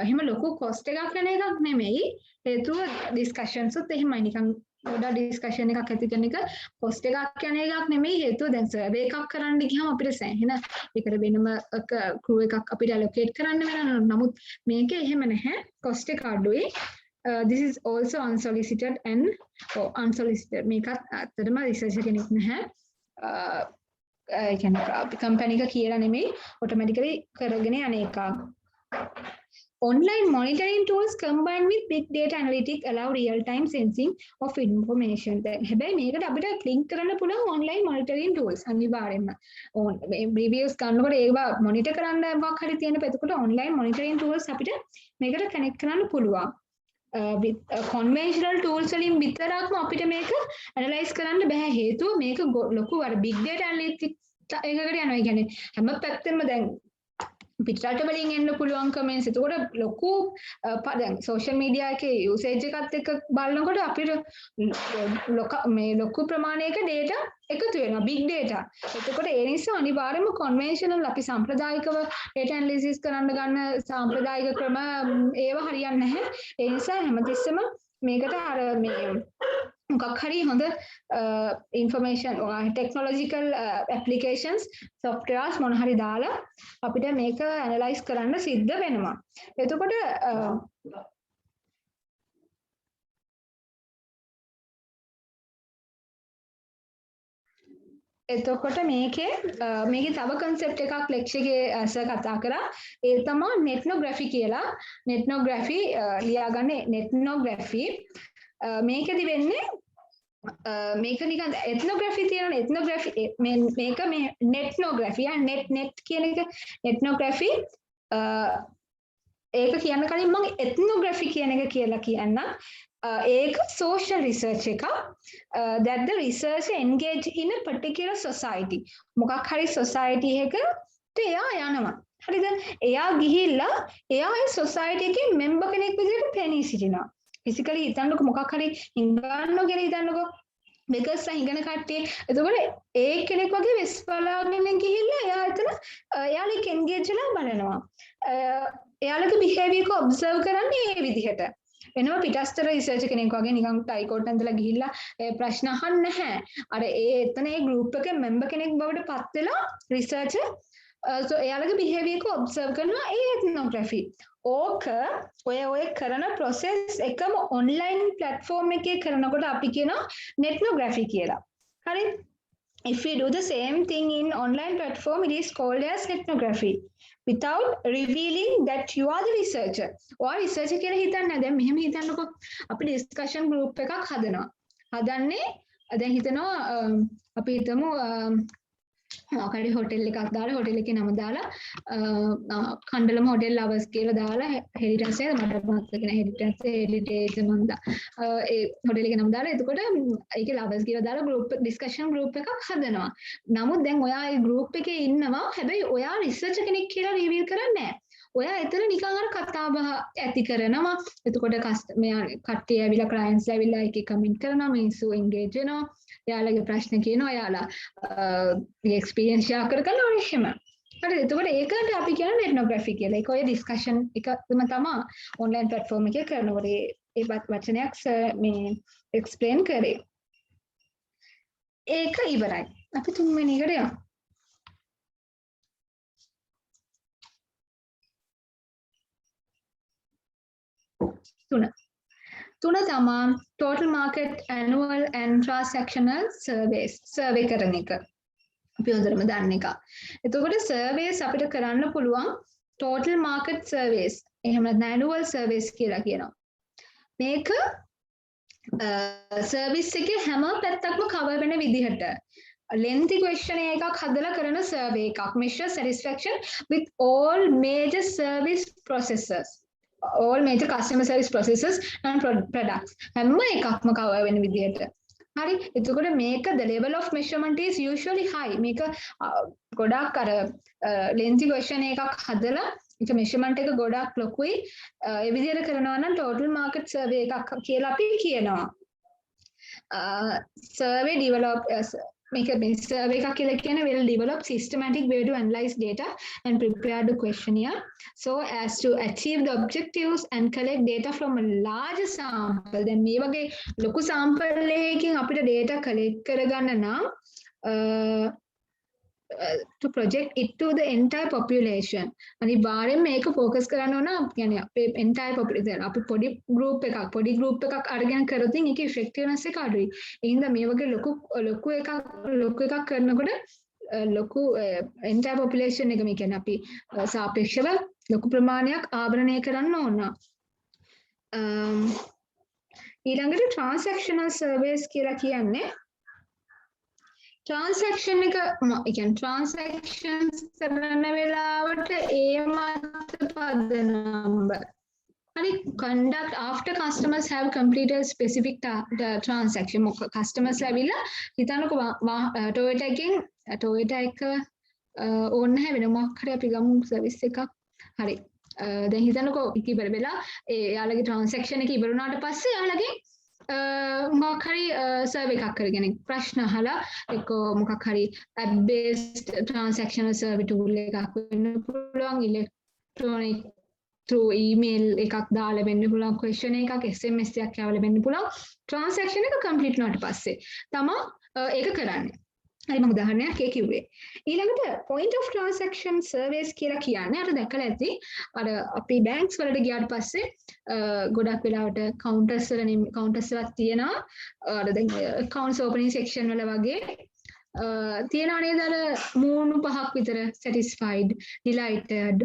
එහෙම ලොකු cost එකක් යන එකක් නෙමෙයි. හේතුව discussions උත් එහෙමයි නිකන් පොඩා ඩිස්කෂන් එකක් ඇති කරන එක පොස්ට් එකක් යන එකක් නෙමෙයි. හේතුව දැන් සර්වේ එකක් කරන්න ගියාම අපිට සෑහෙන ඒකට වෙනම ක්‍රූ එකක් අපිට allocate කරන්න වෙනවා. නමුත් මේකේ එහෙම නැහැ. කොස්ට් එක අඩුයි. This is also unsolicited and unsolicited. මේකත් ඇත්තටම රිසර්ච් කෙනෙක් නැහැ. ඒ කියන්නේ කම්පැනි එක කියලා නෙමෙයි ඔටෝමැටිකලි කරගෙන යන එකක්. Online monitoring tools combined with big data analytics allow real-time sensing of information. හැබැයි මේකට අපිට link කරන්න පුළුවන් online monitoring tools අනිවාර්යෙන්ම. reviews ගන්නකොට ඒවා monitor කරන්න මොකක් හරි තියෙන පැත්තකට online monitoring tools අපිට මේකට connect කරන්න පුළුවන්. with conventional tools වලින් විතරක්ම අපිට මේක analyze කරන්න බෑ. හේතුව මේක ලොකු අර big data analytics එකකට යනවා. ඒ කියන්නේ හැම පැත්තෙම දැන් පිටරට වලින් එන්න පුළුවන් කමෙන්ට්ස්. එතකොට ලොකු දැන් සෝෂල් මීඩියා එකේ යූසේජ් එකත් එක්ක බලනකොට අපිට ලොකු ප්‍රමාණයක data එකතු වෙනවා big data. එතකොට ඒ නිසා අනිවාර්යයෙන්ම conventional අපි සම්ප්‍රදායිකව data analysis කරන්න ගන්න සම්ප්‍රදායික ක්‍රම ඒව හරියන්නේ නැහැ. ඒ නිසා හැමතිස්සෙම මේකට අර මේ මොකක් හරි හොඳ information technological applications softwares මොන හරි දාලා අපිට මේක analyze කරන්න සිද්ධ වෙනවා. එතකොට මේකේ තව concept එකක් lecture එකේ සර් කතා කරා. ඒ තමයි netnography කියලා. netnography ලියාගන්නේ netnography. මේකෙදි වෙන්නේ මේක නිකන් ethnography තියෙනවා. ethnography මේක මේ netnography net කියන එක ethnography ඒක කියන්න කලින් මම ethnography කියන එක කියලා කියන්නම්. ඒක social research එකක් that the researcher engage in a particular society. මොකක් හරි society එකකට එයා යනවා. හරිද? එයා ගිහිල්ලා එයා ඒ society එකේ member කෙනෙක් විදිහට පෙනී සිටිනවා. physically හිතන්නකො මොකක් හරි හිඟන්නෝ කියලා හිතන්නකො. because හිඟන කට්ටිය. එතකොට ඒ කෙනෙක් වගේ වෙස් බලාගෙන ගිහිල්ලා එයා එතන එයාලෙක් engage වෙලා බලනවා. එයාලගේ behavior එක observe කරන්නේ මේ විදිහට. වෙනම පිටස්තර රිසර්ච් කෙනෙක් වගේ නිකන් ටයිකෝට් ඇඳලා ගිහිල්ලා ප්‍රශ්න අහන්නේ නැහැ. අර ඒ එතන ඒ group එකේ member කෙනෙක් බවට පත් වෙලා රිසර්ච් so එයාලගේ behavior එක observe කරනවා ඒ ethnography. ඕක ඔය කරන process එකම online platform එකේ කරනකොට අපි කියනවා nethnography කියලා. හරි? If we do the same thing in online platform, it is called as ethnography. Without revealing that you are the researcher. ඔයා researcher කියලා හිතන්නේ නැහැ. දැන් මෙහෙම හිතන්නකෝ. අපි discussion group එකක් හදනවා. හදන්නේ දැන් හිතනවා අපි හිතමු මොකක්ද හොටෙල් එකක් දාලා හොටෙල් එකේ නම දාලා කණ්ඩලම හොටෙල් ලවර්ස් කියලා දාලා හෙරිටන්සේ මට මතක නැහැ හෙරිටන්සේ හෙරිටේජ් මන්දා ඒ හොටෙල් එකේ නම දාලා එතකොට ඒකේ ලවර්ස් කියලා දාලා ගෲප් ඩිස්කෂන් ගෲප් එකක් හදනවා. නමුත් දැන් ඔයා ඒ ගෲප් එකේ ඉන්නවා හැබැයි ඔයා රිසර්චර් කෙනෙක් කියලා රිවීල් කරන්නේ නැහැ. ඔයා එතන නිකන් අර කතා බහ ඇති කරනවා. එතකොට කස්ටමර් කට්ටිය ඇවිල්ලා ක්ලයන්ට්ස් ඇවිල්ලා එකේ කමෙන්ට් කරනවා මිනිස්සු එන්ගේජ් වෙනවා. එයාලගේ ප්‍රශ්න කියනවා එයාලා එක්ස්පීරියන්ස් ෂෙයා කරගන්නවා එහෙම. හරිද? එතකොට ඒකට අපි කියන්නේ ethnography කියලා. ඒක ඔය ඩිස්කෂන් එකම තමයි ඔන්ලයින් ප්ලැට්ෆෝම් එකේ කරනකොට ඒ වචනයක් මේ එක්ස්ප්ලেইন කරේ. ඒක ඉවරයි. අපි තුන්වෙනි එකට යමු. තුන තමයි total market annual and transactional surveys survey කරන එක. අපි හොඳටම දන්න එක. එතකොට surveys අපිට කරන්න පුළුවන් total market surveys. එහෙම නැත්නම් annual surveys කියලා කියනවා. මේක service එකේ හැම පැත්තක්ම cover වෙන විදිහට lengthy questionnaire එකක් හදලා කරන survey එකක්. measure satisfaction with all major service processes. all major customer service processes and products හැම එකක්ම cover වෙන විදිහට. හරි? එතකොට මේක the level of measurement is usually high. මේක ගොඩක් අර lengthy question එකක් හදලා ඒක measurement එක ගොඩක් ලොකුයි. ඒ විදිහට කරනවා නම් total market survey එකක් කියලා අපි කියනවා. survey develop make a survey එකක් කියලා කියන්නේ well developed systematic way to analyze data and prepare the questionnaire so as to achieve the objectives and collect data from a larger sample. දැන් මේ වගේ ලොකු sample එකකින් අපිට data collect කරගන්න නම් to project it to the entire population. අනිවාර්යෙන් මේක focus කරන්න ඕන يعني අපේ entire population අපි පොඩි group එකක් අරගෙන කරොත් ඒකේ effectiveness එක අඩුයි. ඒ හින්දා මේ වගේ ලොකු එකක් කරනකොට ලොකු entire population එක මේ කියන්නේ අපි සාපේක්ෂව ලොකු ප්‍රමාණයක් ආවරණය කරන්න ඕන. ඊළඟට transactional surveys කියලා කියන්නේ transaction එක කියන්නේ transactions කරන වෙලාවට ඒ මත පදනම හරි conduct after customers have completed specific transaction customers ඇවිල්ලා හිතන්නකෝ Toyota එකෙන් Toyota එක ඕන්න හැවෙන මොකක් හරි අපි ගමු සර්විස් එකක් හරි දැන් හිතන්නකෝ ඉතිබර වෙලා එයාලගේ transaction එක ඉවර වුණාට පස්සේ එයාලගේ මොකක් හරි සර්වේ එකක් කරගෙන ප්‍රශ්න අහලා එක්ක මොකක් හරි app based transactional survey tool එකක් වෙන්න පුළුවන් electronic through email එකක් දාලා වෙන්න පුළුවන් question එකක් SMS එකක් යවලා වෙන්න පුළුවන් transaction එක complete වුණාට පස්සේ තමයි ඒක කරන්නේ. හරි මම උදාහරණයක් කිව්වේ. ඊළඟට point of transaction surveys කියලා කියන්නේ අර දැකලා ඇති අර අපි banks වලට ගියාට පස්සේ ගොඩක් වෙලාවට counters වලක් තියෙනවා අර දැන් accounts opening section වල වගේ තියෙනවා නේද අර මූණු පහක් විතර satisfied delighted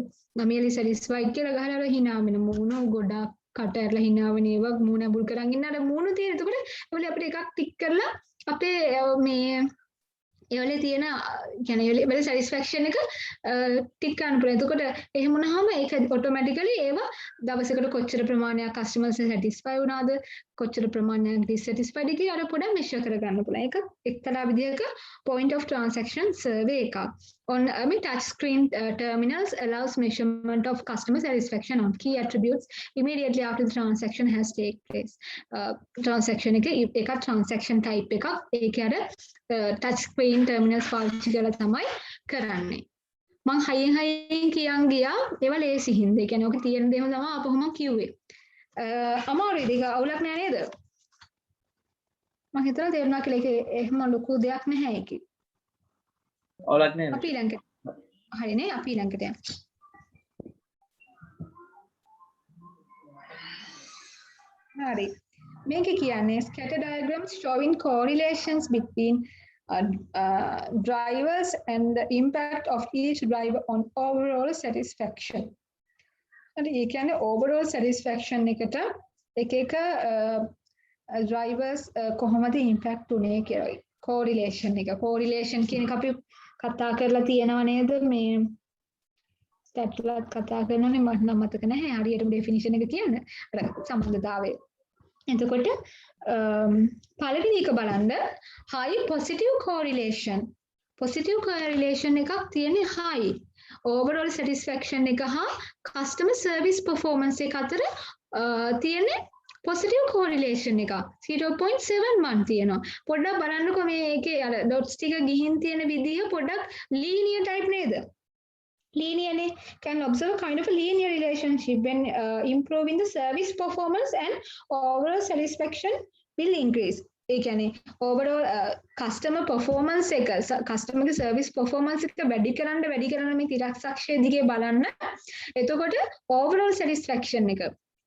merely satisfied කියලා ගහලා අර hina වෙන මූණු ගොඩක් කට ඇරලා hina වෙන ඒවා මූණ අබුල් කරන් ඉන්න අර මූණු තියෙන. එතකොට ඒවල අපිට එකක් ටික් කරලා අපේ මේ ඒවල තියෙන කියන්නේ ඒවල satisfaction එක ටික් කරන්න පුළුවන්. එතකොට එහෙම වුණාම ඒක automatically ඒව දවසකට කොච්චර ප්‍රමාණයක් customers satisfy වුණාද කොච්චර ප්‍රමාණයක් dissatisfied කියලා අර පොඩ්ඩක් measure කරගන්න පුළුවන්. ඒක එක්තරා විදිහක point of transaction survey එකක්. On touch screen terminals allows measurement of customer satisfaction on key attributes immediately after the transaction has taken place. Transaction එක transaction type එකක්. ඒකේ අර touch screen terminals පාවිච්චි කරලා තමයි කරන්නේ. මම හයියෙන් කියන් ගියා ඒවා ලේසි හින්දා. ඒ කියන්නේ ඔක තියෙන දේම තමයි අපහොම කිව්වේ. අමාරුයි ඒක අවුලක් නෑ නේද? මම හිතනවා තේරුණා කියලා. ඒක එහෙම ලොකු දෙයක් නැහැ ඒකේ. අවුලක් නෑ. අපි ඊළඟට හරිනේ අපි ඊළඟට යමු. හරි. මේකේ කියන්නේ scatter diagrams showing correlations between drivers and the impact of each driver on overall satisfaction. හරි ඒ කියන්නේ overall satisfaction එකට එක එක drivers කොහොමද impact උනේ කියලා. correlation එක. correlation කියන එක අපි කතා කරලා තියෙනව නේද මේ ස්ටැට්ලත් කතා කරනනේ මට නම් මතක නැහැ හරියටම ඩෙෆිනිෂන් එක කියන්න. අර සම්බන්ධතාවය. එතකොට පළවෙනි එක බලන්න high positive correlation. positive correlation එකක් තියෙන්නේ high. overall satisfaction එක හා customer service performance එක අතර තියෙන්නේ positive correlation එක 0.71 තියෙනවා. පොඩ්ඩක් බලන්නකෝ මේකේ අර dots ටික ගිහින් තියෙන විදිය පොඩ්ඩක් linear type නේද? Linearly can observe kind of a linear relationship when improving the service performance and overall satisfaction will increase. ඒ කියන්නේ overall customer performance එක customer ගේ service performance එක වැඩි කරන්න මේ තිරක්ෂය දිගේ බලන්න. එතකොට overall satisfaction එක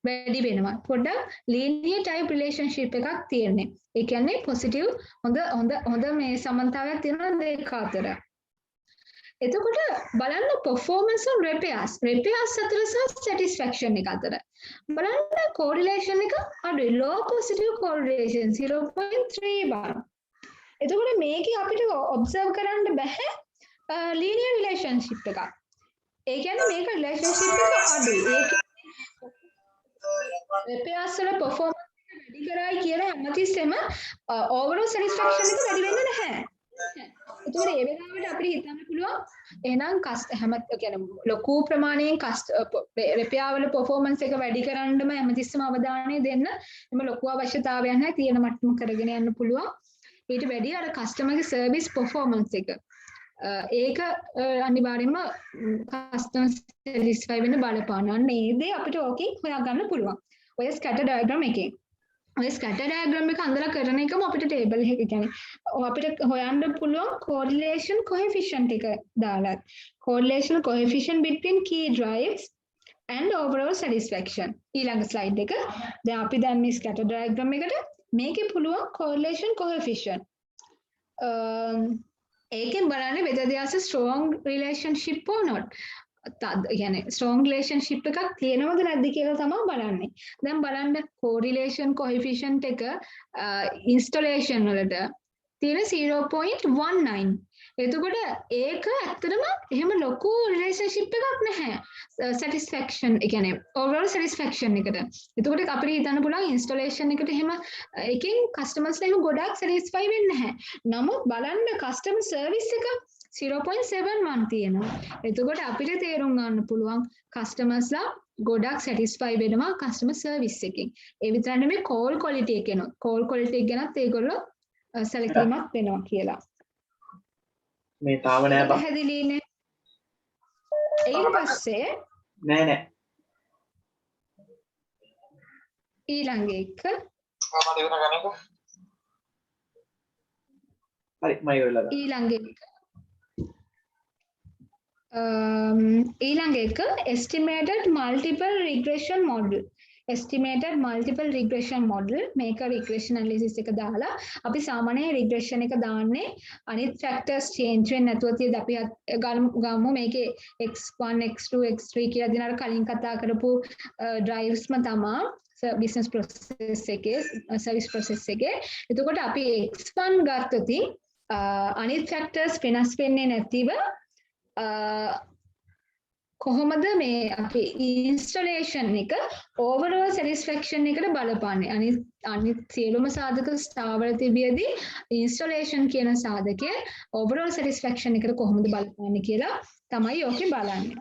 වැඩි වෙනවා. පොඩ්ඩක් linear type relationship එකක් තියෙන්නේ. ඒ කියන්නේ positive හොඳ මේ සමානතාවයක් තියෙනවා දෙක අතර. එතකොට බලන්න performance on repairs අතර සහ satisfaction එක අතර බලන්න correlation එක අඩුයි low positive correlation 0.31. එතකොට මේකේ අපිට observe කරන්න බෑ linear relationship එකක්. ඒ කියන්නේ මේක relationship එක අඩුයි. ඒක repairs වල performance එක වැඩි කරයි කියලා හැමතිස්සෙම overall satisfaction එක වැඩි වෙන්නේ නැහැ. එතකොට ඒ වෙලාවට අපිට හිතන්න පුළුවන් එහෙනම් හැම කියන්නේ ලොකු ප්‍රමාණයෙන් repair වල performance එක වැඩි කරන්නම හැමතිස්සෙම අවධානය දෙන්න එම ලොකු අවශ්‍යතාවයක් නැහැ තියෙන මට්ටම කරගෙන යන්න පුළුවන්. ඊට වැඩි අර customer ගේ service performance එක ඒක අනිවාර්යයෙන්ම customer satisfy වෙන්න බලපානවා. මේ දේ අපිට ඕකෙන් හොයාගන්න පුළුවන්. ඔය scatter diagram එකෙන් ඔය ස්කැටර් ඩයග්‍රෑම් එක අඳලා කරන එකම අපිට ටේබල් එක කියන්නේ අපිට හොයන්න පුළුවන් correlation coefficient එක දාලා correlation coefficient between key drives and overall satisfaction ඊළඟ slide එක දැන් අපි දැන් මේ ස්කැටර් ඩයග්‍රෑම් එකට මේකේ පුළුවන් correlation coefficient ඒකෙන් බලන්නේ whether there's a strong relationship or not يعني strong relationship එකක් තියෙනවද නැද්ද කියලා තමයි බලන්නේ. දැන් බලන්න correlation coefficient එක installation වලට තියෙන 0.19. එතකොට ඒක ඇත්තටම එහෙම ලොකු relationship එකක් නැහැ. satisfaction ඒ කියන්නේ overall satisfaction එකට. එතකොට අපිට හිතන්න පුළුවන් installation එකට එහෙම එකෙන් customers ලා එහෙම ගොඩක් satisfy වෙන්නේ නැහැ. නමුත් බලන්න customer service එක 0.71 තියෙනවා. එතකොට අපිට තේරුම් ගන්න පුළුවන් customers ලා ගොඩක් satisfy වෙනවා customer service එකෙන්. ඒ විතර නෙමෙයි call quality එක එනවා. call quality එක ගැනත් ඒගොල්ලෝ සැලකීමක් වෙනවා කියලා. මේ තාම නෑ බා. පැහැදිලිනේ. ඊට පස්සේ නෑ. ඊළඟ එක හරි මම ඉවරලා දාන්න. ඊළඟ එක estimated multiple regression model මේක regression analysis එක දාලා අපි සාමාන්‍ය regression එක දාන්නේ අනිත් factors change වෙන්නේ නැතුව තියෙද අපි ගමු මේකේ x1 x2 x3 කියලා දින අර කලින් කතා කරපු drivesම තමයි business process එකේ service process එකේ. එතකොට අපි x1 ගත්තොත් අනිත් factors වෙනස් වෙන්නේ නැතිව කොහොමද මේ අපි installation එක overall satisfaction එකට බලපාන්නේ අනිත් සියලුම සාධක ස්ථාවර තිබියදී installation කියන සාධකය overall satisfaction එකට කොහොමද බලපාන්නේ කියලා තමයි ඕකේ බලන්නේ.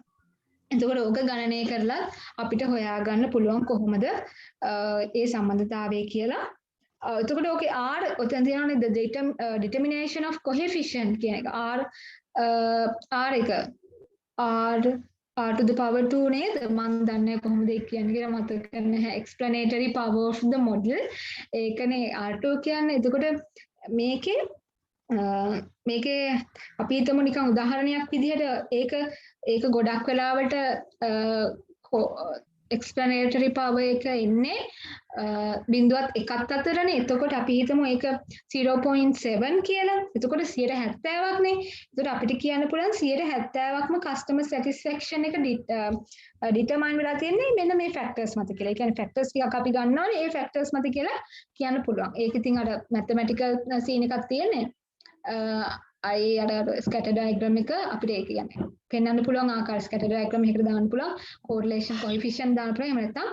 එතකොට ඕක ගණනය කරලා අපිට හොයාගන්න පුළුවන් කොහොමද ඒ සම්බන්ධතාවය කියලා. එතකොට ඕකේ R ඔතන තියෙනවානේ the determination of coefficient කියන එක R එක R to the power 2 නේද මම දන්නේ කොහොමද ඒක කියන්නේ කියලා මතක නැහැ explanatory power of the model ඒකනේ R2 කියන්නේ. එතකොට මේකේ මේකේ අපි හිතමු නිකන් උදාහරණයක් විදිහට ඒක ගොඩක් වෙලාවට explanatory power එක ඉන්නේ බිඳුවත් එකත් අතරනේ. එතකොට අපි හිතමු ඒක 0.7 කියලා. එතකොට 70%ක් නේ. එතකොට අපිට කියන්න පුළුවන් 70%ක්ම customer satisfaction එක determine වෙලා තියෙන්නේ මෙන්න මේ factors මත කියලා. ඒ කියන්නේ factors ටිකක් අපි ගන්නවානේ ඒ factors මත කියලා කියන්න පුළුවන්. ඒක ඉතින් අර mathematical scene එකක් තියෙන්නේ. අර scatter diagram එක අපිට ඒක කියන්නේ පෙන්වන්න පුළුවන් ආකාර scatter diagram එකකට දාන්න පුළුවන් correlation coefficient දාන්න පුළුවන්. එහෙම නැත්නම්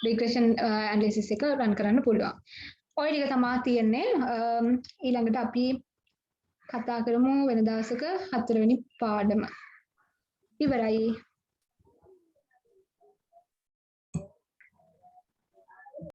regression analysis එක run කරන්න පුළුවන්. ඔය ටික තමයි තියෙන්නේ. ඊළඟට අපි කතා කරමු වෙන දවසක 4 වෙනි පාඩම. ඉවරයි.